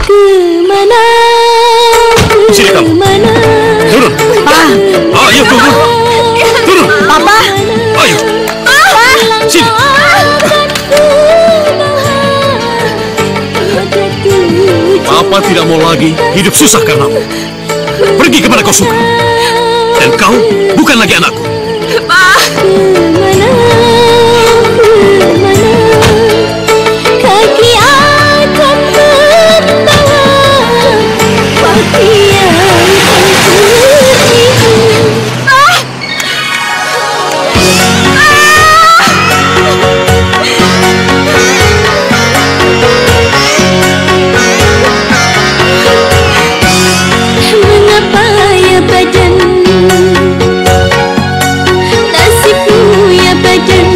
Kemana Sini kamu. Turun. Pa. Ayo turun. Turun. Papa. Ayo. Sini. Papa tidak mau lagi hidup susah karenamu. Pergi kemana kau suka. Dan kau bukan lagi anakku. Kaki akan membawa pakaian mengapa ya badan nasibmu ya badan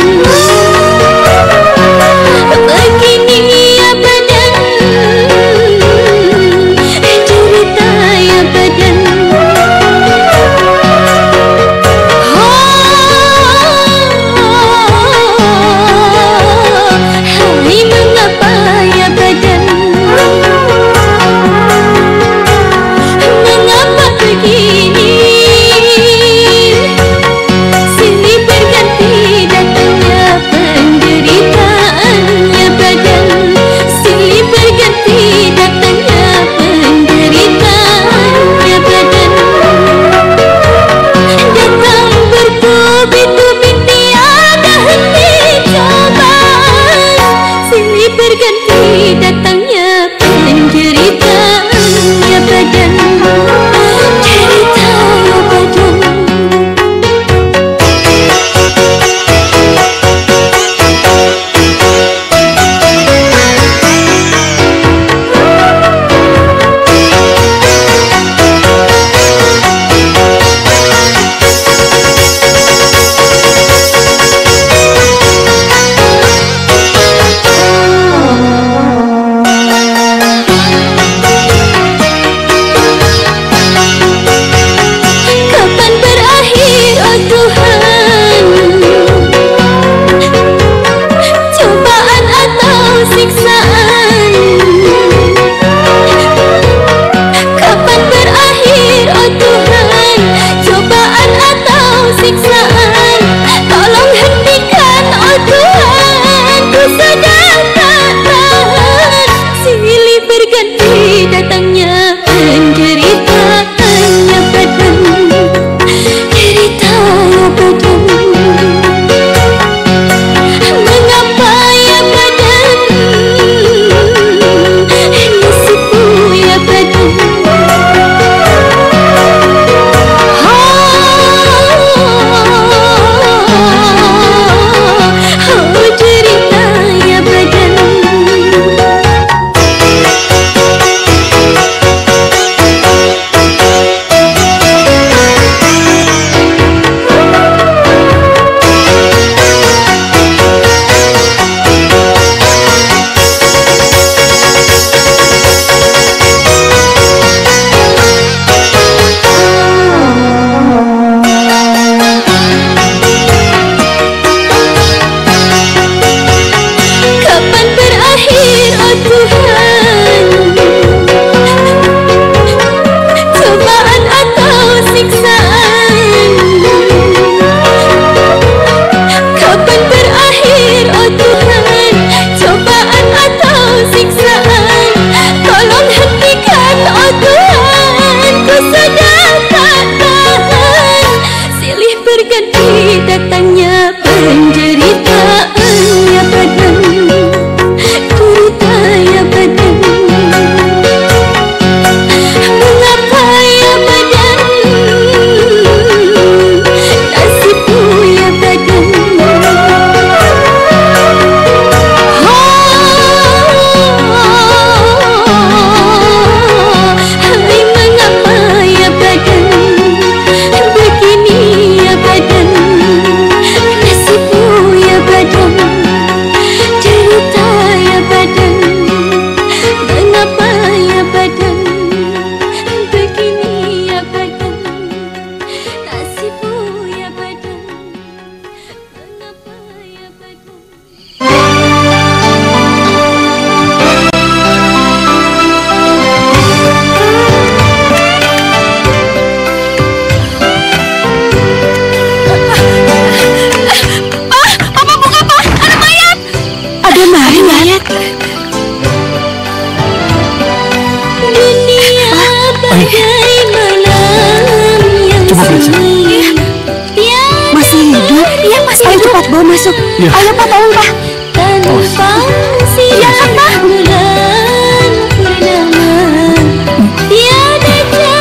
Ayo masuk. Ya. Ayo Pak, tolong Pak. Jangan Pak.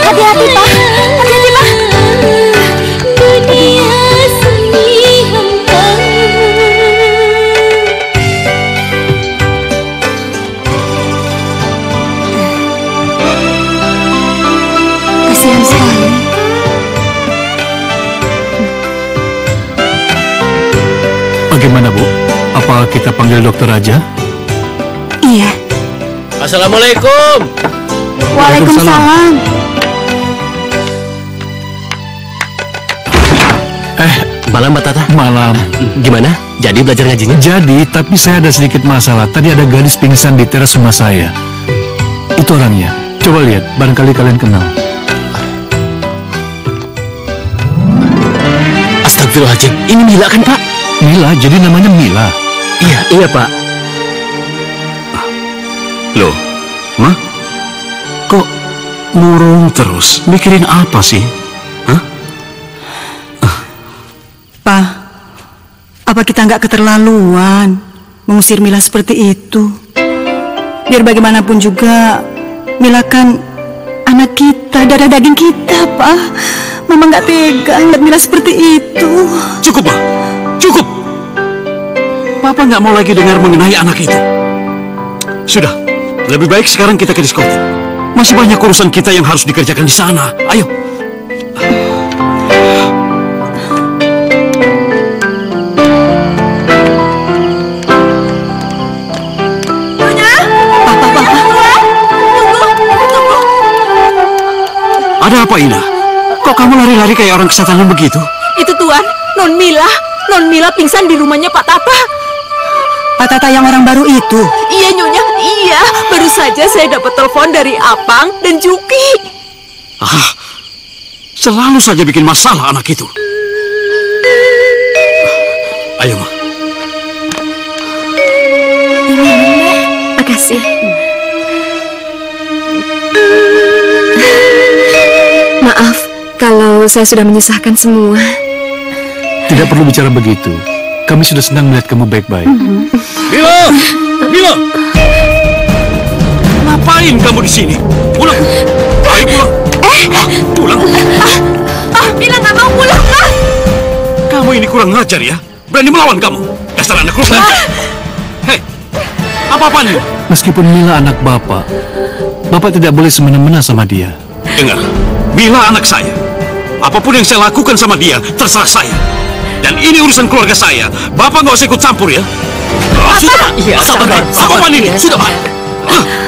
Hati-hati Pak. Hati-hati Pak. Kasihan sekali. Bagaimana, Bu? Apa kita panggil dokter aja? Iya. Assalamualaikum. Waalaikumsalam. Malam Mbak Tata. Malam. Gimana? Jadi belajar ngajinya? Jadi, tapi saya ada sedikit masalah. Tadi ada gadis pingsan di teras rumah saya. Itu orangnya. Coba lihat, barangkali kalian kenal. Astagfirullahaladzim, ini Mila kan Pak? Mila, jadi namanya Mila. Iya Pak. Loh, Ma? Kok murung terus? Mikirin apa sih? Hah? Pak, apa kita nggak keterlaluan mengusir Mila seperti itu? Biar bagaimanapun juga, Mila kan anak kita, darah daging kita, Pak. Mama nggak tega ngeliat Mila seperti itu. Cukup, Ma. Cukup. Papa nggak mau lagi dengar mengenai anak itu. Sudah, lebih baik sekarang kita ke diskotik. Masih banyak urusan kita yang harus dikerjakan di sana. Ayo. Ada apa, Ina? Kok kamu lari-lari kayak orang kesatanan begitu? Itu Tuan, Non Mila. Non Mila pingsan di rumahnya Pak Tata. Pak Tata yang orang baru itu? Iya Nyonya, iya. Baru saja saya dapat telepon dari Apang dan Juki. Selalu saja bikin masalah anak itu. Ayo, Ma. Makasih. Maaf kalau saya sudah menyusahkan semua. Tidak perlu bicara begitu. Kami sudah senang melihat kamu baik-baik. Mila! Mila! Ngapain kamu di sini? Pulang! Ayo pulang! Pulang! Mila nggak mau pulang, Pak! Kamu ini kurang ngajar ya? Berani melawan kamu? Dasar anak kurang ngajar! Hei! Apa-apaan ini? Meskipun Mila anak Bapak, Bapak tidak boleh semena-mena sama dia. Dengar, Mila anak saya. Apapun yang saya lakukan sama dia, terserah saya. Dan ini urusan keluarga saya. Bapak nggak usah ikut campur ya. Sudah, Pak. Iya, sabar, Pak. Apa-apaan ini? Sudah, Pak.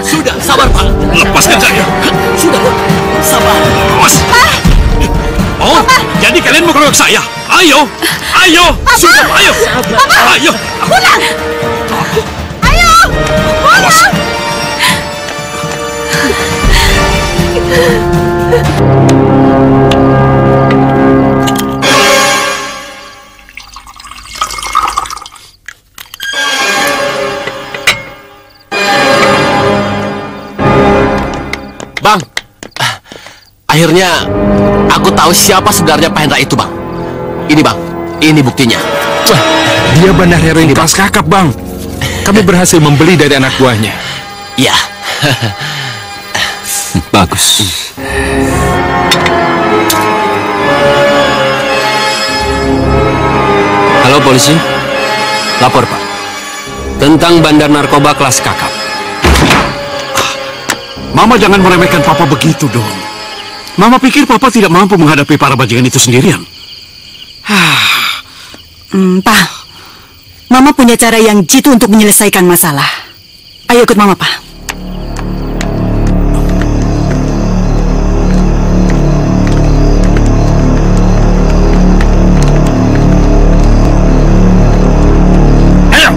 Sudah, sabar, Pak. Lepaskan saya. Sudah, Pak. Sabar. Awas. Oh, jadi kalian mau keroyok saya? Ayo, ayo. Sudah, Pak. Ayo. Ayo. Pulang! Ayo! Pulang! Bang, akhirnya aku tahu siapa sebenarnya Pak Hendra itu, Bang. Ini, Bang, ini buktinya. Dia bandar heroin kelas kakap, Bang. Kami berhasil membeli dari anak buahnya. Iya. Bagus. Halo polisi, lapor Pak. Tentang bandar narkoba kelas kakap. Mama jangan meremehkan Papa begitu dong. Mama pikir Papa tidak mampu menghadapi para bajingan itu sendirian. Pak, Mama punya cara yang jitu untuk menyelesaikan masalah. Ayo ikut Mama, Pak. Ayo!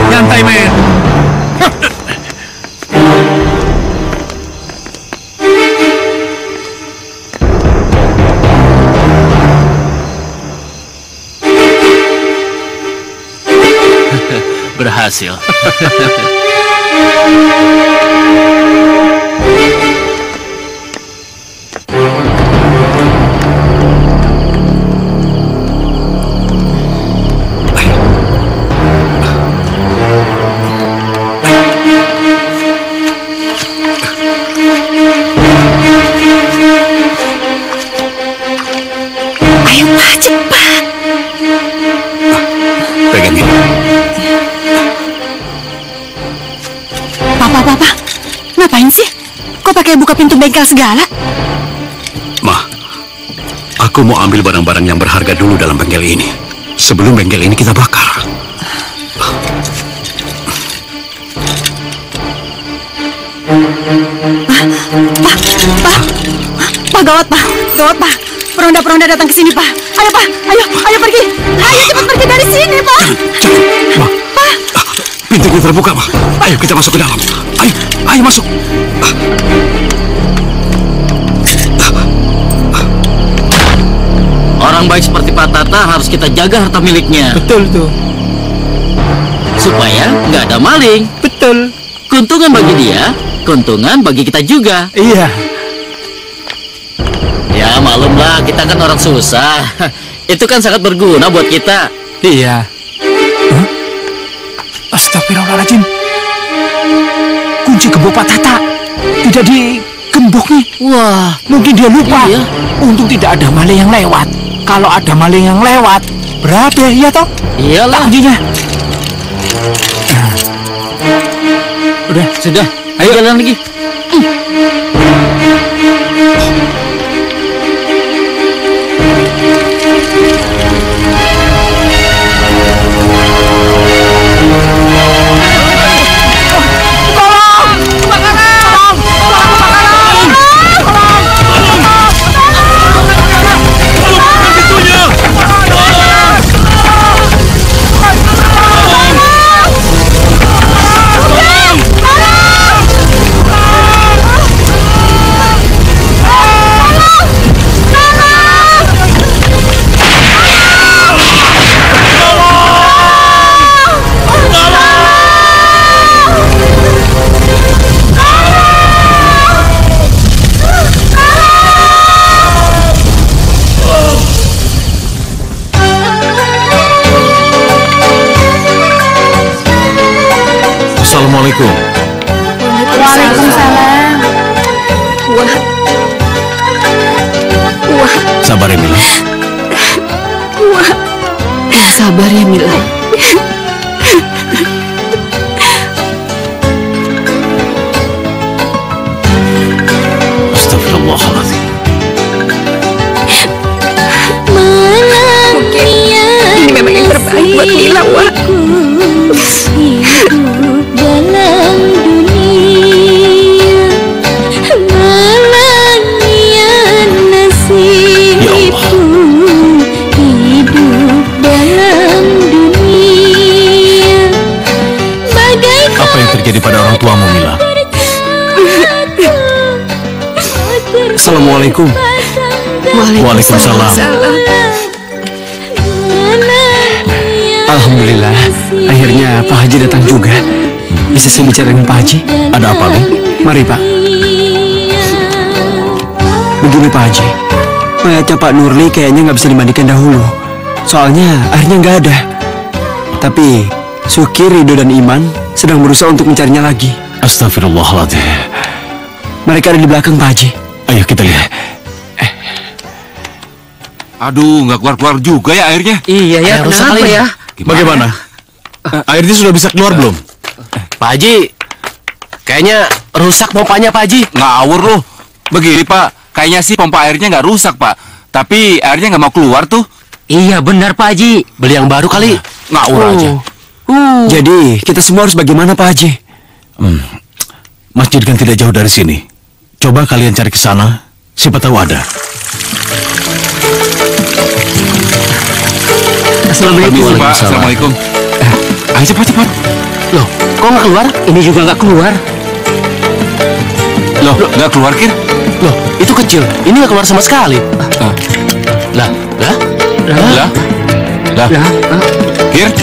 Nyantai, men. Berhasil. cepat. Pegang ini. Papa, ngapain sih? Kok pakai buka pintu bengkel segala? Ma, aku mau ambil barang-barang yang berharga dulu dalam bengkel ini. Sebelum bengkel ini kita bakar. Pak, gawat, Pak. Peronda-peronda datang ke sini, Pak. Ayo, Pak. Ayo pergi. Ayo cepat pergi dari sini, Pak. Ma, pintunya terbuka, Ma. Ayo kita masuk ke dalam. Ayo masuk. Orang baik seperti Pak Tata harus kita jaga harta miliknya. Betul tuh. Supaya nggak ada maling. Betul. Keuntungan bagi dia, keuntungan bagi kita juga. Iya. Ya maklumlah, kita kan orang susah. Itu kan sangat berguna buat kita. Iya. Astagfirullahaladzim. Kunci gembok Pak Tata tidak digembok nih. Wah, mungkin dia lupa. Iya. Untung tidak ada maling yang lewat. Kalau ada maling yang lewat, berat ya, iya toh? Iyalah. Kuncinya. Udah, sudah. Ayo jalan lagi. Assalamualaikum. Waalaikumsalam. Wah. Sabar ya, Mila. Wah. Yang sabar ya, Mila. Astagfirullahaladzim. Mungkin ini memang yang terbaik buat Mila, Wah. Dalam dunia malangnya nasibku, hidup dalam dunia bagaikan. Apa yang terjadi pada orang tuamu, Mila? Assalamualaikum. Waalaikumsalam. Alhamdulillah, akhirnya Pak Haji datang juga. Bisa saya bicara dengan Pak Haji? Ada apa, Bang? Mari, Pak. Begini, Pak Haji. Mayatnya Pak Nurli kayaknya nggak bisa dimandikan dahulu. Soalnya airnya nggak ada. Tapi Suki, Rido, dan Iman sedang berusaha untuk mencarinya lagi. Astagfirullahaladzim. Mereka ada di belakang, Pak Haji. Ayo kita lihat. Aduh, nggak keluar-keluar juga ya airnya. Iya ya, kenapa ya? Bagaimana? Airnya sudah bisa keluar belum? Pak Haji, kayaknya rusak pompanya, Pak Haji. Ngawur loh. Begini, Pak. Kayaknya sih pompa airnya nggak rusak, Pak. Tapi airnya nggak mau keluar tuh. Iya, benar, Pak Haji. Beli yang baru kali. Ngawur aja. Jadi, kita semua harus bagaimana, Pak Haji? Masjid kan tidak jauh dari sini. Coba kalian cari ke sana. Siapa tahu ada. Assalamualaikum. Pak. Assalamualaikum. Ayo cepat. Loh, kok nggak keluar? Ini juga nggak keluar. Loh, nggak keluar, Kir? Loh, itu kecil. Ini nggak keluar sama sekali. Lah. Kir?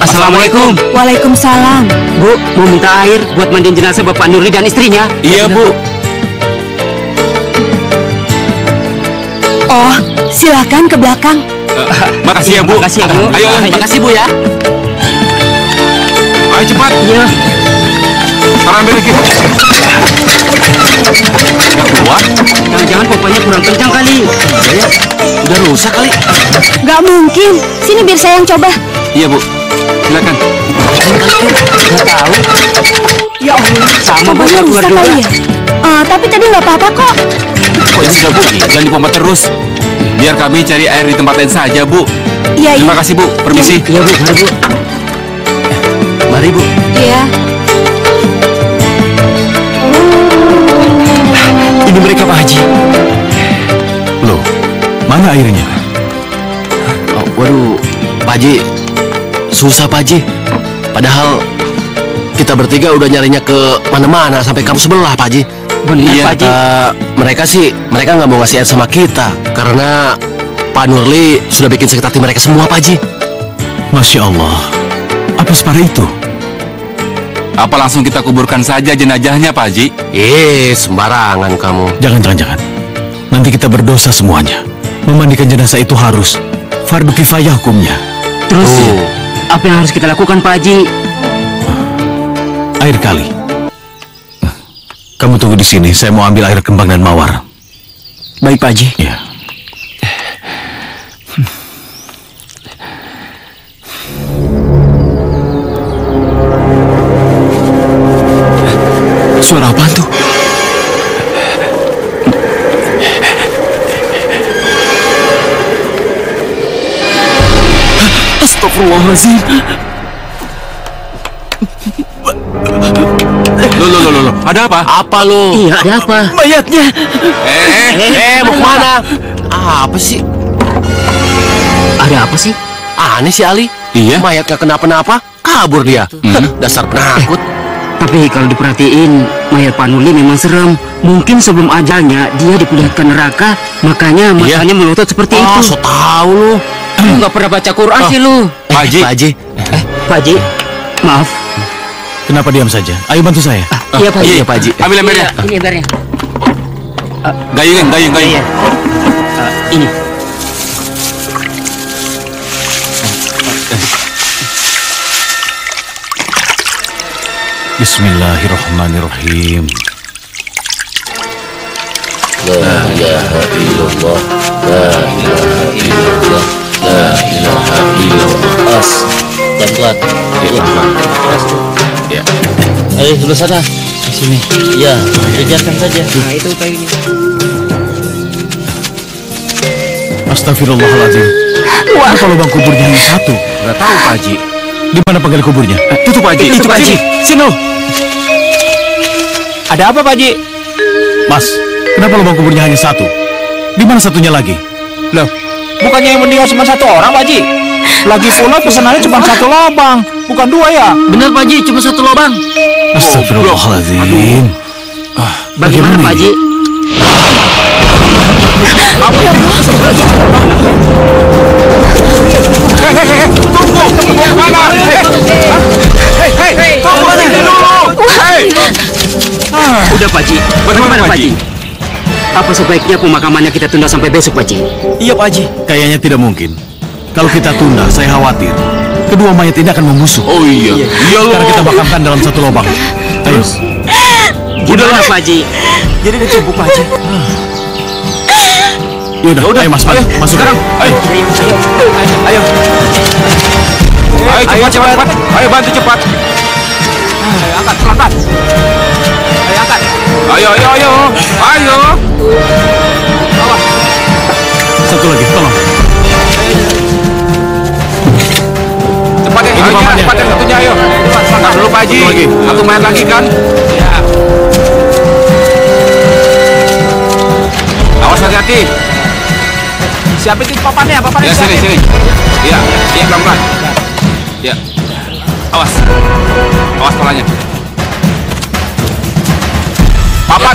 Assalamualaikum. Waalaikumsalam. Bu, mau minta air buat mandiin jenazah Bapak Nurli dan istrinya. Iya, Bu. Oh, silakan ke belakang. Makasih ya, Bu. Makasih ya, Bu. Ayo, Makasih, Bu ya. Ayo cepat. Iya. Sekarang ambil, Kir. Nggak keluar? Jangan-jangan pimpanya kurang kencang kali. Ya, udah rusak kali. Gak mungkin. Sini biar saya yang coba. Iya, Bu. Silakan. Nggak tahu. Ya Allah, sama banget rusak kali ya? Tapi tadi nggak apa-apa kok. Oh, ya sudah, Bu. Jangan dipompa terus. Biar kami cari air di tempat lain saja, Bu. Iya, Terima kasih, Bu. Permisi. Iya, Bu. Mari, Bu. Mari, Bu. Iya. Ini mereka, Pak Haji. Loh, mana airnya? Oh, waduh, Pak Haji, susah Pak Haji. Padahal kita bertiga udah nyarinya ke mana-mana sampai kampus sebelah, Pak Haji. Benar, Pak Haji. Mereka nggak mau ngasih air sama kita karena Pak Nurli sudah bikin sakit hati mereka semua, Pak Haji. Masya Allah, apa separah itu? Apa langsung kita kuburkan saja jenazahnya, Pak Haji? Sembarangan kamu. Jangan. Nanti kita berdosa semuanya. Memandikan jenazah itu harus fardu kifayah hukumnya. Terus, apa yang harus kita lakukan, Pak Haji? Air kali. Kamu tunggu di sini, saya mau ambil air kembang dan mawar. Baik, Pak Haji. Ya. Suara apaan tuh? Astagfirullahaladzim. Loh, ada apa? Apa lo? Iya, ada apa? Mayatnya. Mau kemana? Apa sih? Ada apa sih? Aneh si Ali. Iya. Mayat gak kenapa-napa, kabur dia. Dasar penakut. Tapi kalau diperhatiin, mayat Pak Nurli memang serem. Mungkin sebelum ajalnya dia dipindahkan neraka, makanya matanya melotot seperti itu. So tahu lu. Lu nggak pernah baca Quran sih lu. Pak Haji. Pak Haji, maaf. Kenapa diam saja? Ayo bantu saya. Iya, Pak Haji. Iya, Pak Haji. Ambil embernya. Ini embernya. Gayung. Iya. Ini. Bismillahirrahmanirrahim. La ilaha illallah. La ilaha illallah. La ilaha illallah. Pelan-pelan. Ya. Ayo sebelah sana. Di sini. Ya, kejarkan saja. Nah, itu kayunya. Astagfirullahaladzim. Kenapa lubang kuburnya hanya satu? Nggak tahu, Pak Haji. Di mana penggali kuburnya? Tutup, Pak Haji. Itu Pak Haji. Sino. Ada apa, Pak Haji? Mas, kenapa lubang kuburnya hanya satu? Di mana satunya lagi? Loh, bukannya yang meninggal cuma satu orang, Pak Haji? Lagi pula pesanannya cuma satu lubang, bukan dua ya? Benar, Pak Haji, cuma satu lubang. Astagfirullahaladzim. Bagaimana, Pak Haji? Udah, Pak Haji. Bagaimana, Pak Haji? Apa sebaiknya pemakamannya kita tunda sampai besok, Pak Haji? Iya, Pak Haji. Kayaknya tidak mungkin. Kalau kita tunda, saya khawatir kedua mayat ini akan membusuk. Oh iya. Sekarang kita makamkan dalam satu lubang. Ayo. Udahlah, Pak Haji. Jadi dicebuk, Pak Haji. Yaudah, ayo Mas, masuk. Sekarang, ayo. Ayo. Ayo cepat. Ayo bantu cepat. Ayo angkat pelan-pelan. Ayo angkat. Ayo. Satu lagi, tolong. Cepat ya, cepat yang satunya, ayo. Cepat dulu, Pak Haji. Satu mayat lagi kan? Ya. Awas hati-hati. Siapin di papannya Ya, sini. Iya, pelan-pelan. Ya. Awas palanya. Papan.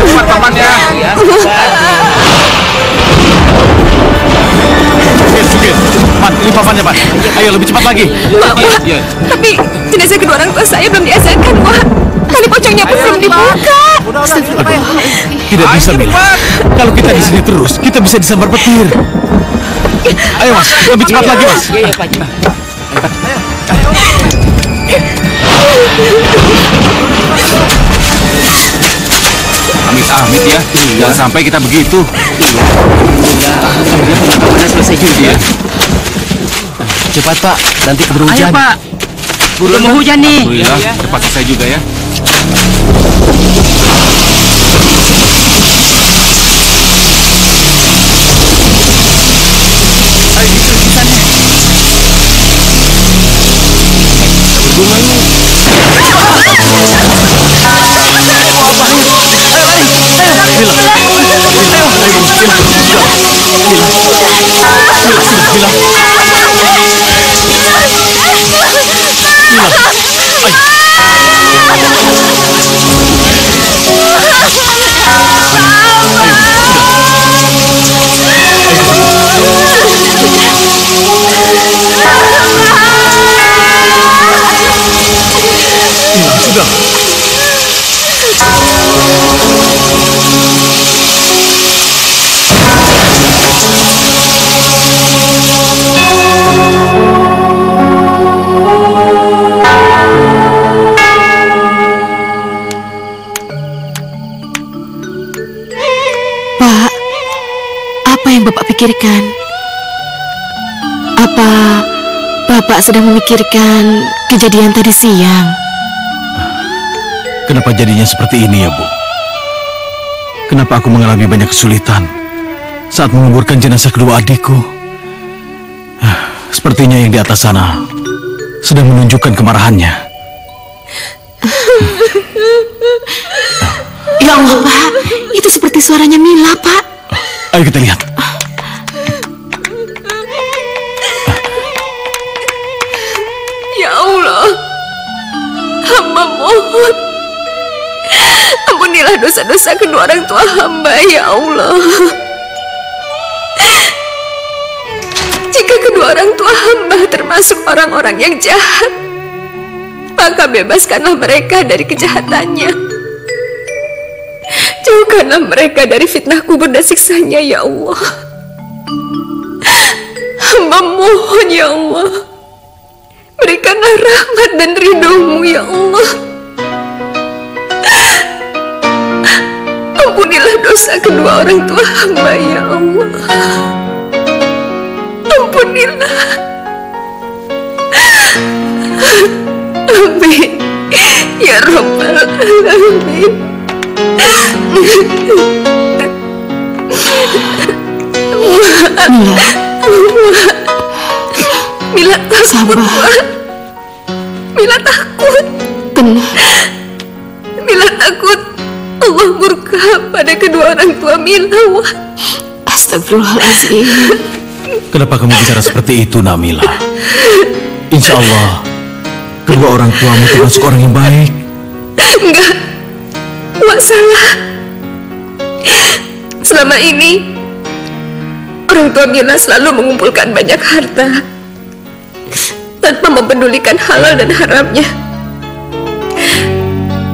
Cepat papannya. Sugir. Man, ini papannya, Pak. Ayo, lebih cepat lagi. Iya. Tapi jenazah kedua orang tua saya belum diazankan, Wak. Tali pocongnya pun belum dibuka. Tidak bisa, Mila. Kalau kita di sini terus, kita bisa disambar petir. Ayo, Mas. Lebih cepat lagi, Mas. Iya, Pak Haji. pamit ya. Jangan sampai kita begitu. Udah selesai juga. Cepat Pak, nanti keburu hujan. Ayo Pak, udah mau hujan nih. Alhamdulillah, cepat selesai juga ya. Pikirkan. Apa Bapak sedang memikirkan kejadian tadi siang? Kenapa jadinya seperti ini ya, Bu? Kenapa aku mengalami banyak kesulitan saat menguburkan jenazah kedua adikku? Sepertinya yang di atas sana sedang menunjukkan kemarahannya. Ya Allah, Pak. Itu seperti suaranya Mila, Pak. Ayo kita lihat. Mohon ampunilah dosa-dosa kedua orang tua hamba, ya Allah. Jika kedua orang tua hamba termasuk orang-orang yang jahat, maka bebaskanlah mereka dari kejahatannya. Jauhkanlah mereka dari fitnah kubur dan siksanya, ya Allah. Hamba mohon, ya Allah, berikanlah rahmat dan ridho-Mu, ya Allah. Ampunilah dosa kedua orang tua hamba, ya Allah. Ampunilah. Amin ya Rabbal Alamin. Mila takut, Mila takut. Tenang. Mila takut Allah murka pada kedua orang tua Mila. Astagfirullahaladzim. Kenapa kamu bicara seperti itu, Namila? Insya Allah kedua orang tuamu termasuk orang yang baik. Enggak, salah. Selama ini orang tua Mila selalu mengumpulkan banyak harta tanpa mempedulikan halal dan haramnya.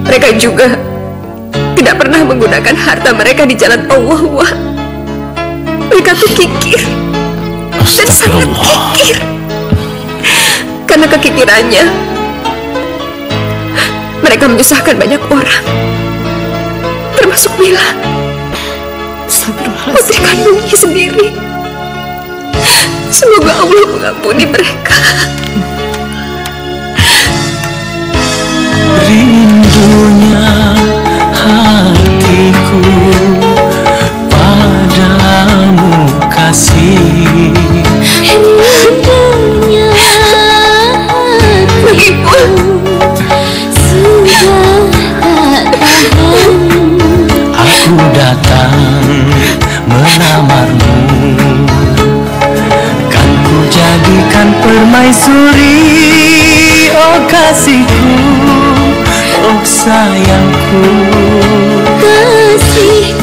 Mereka juga tidak pernah menggunakan harta mereka di jalan Allah, Wah. Mereka tuh kikir dan sangat kikir. Karena kekikirannya, mereka menyusahkan banyak orang, termasuk Mila, putri kandungnya sendiri. Semoga Allah mengampuni mereka. Rindunya hatiku padamu kasih. Rindunya hatiku sudah tak tahan. Aku datang melamarmu, kan ku jadikan permaisuri. Oh kasihku, oh sayangku, kasih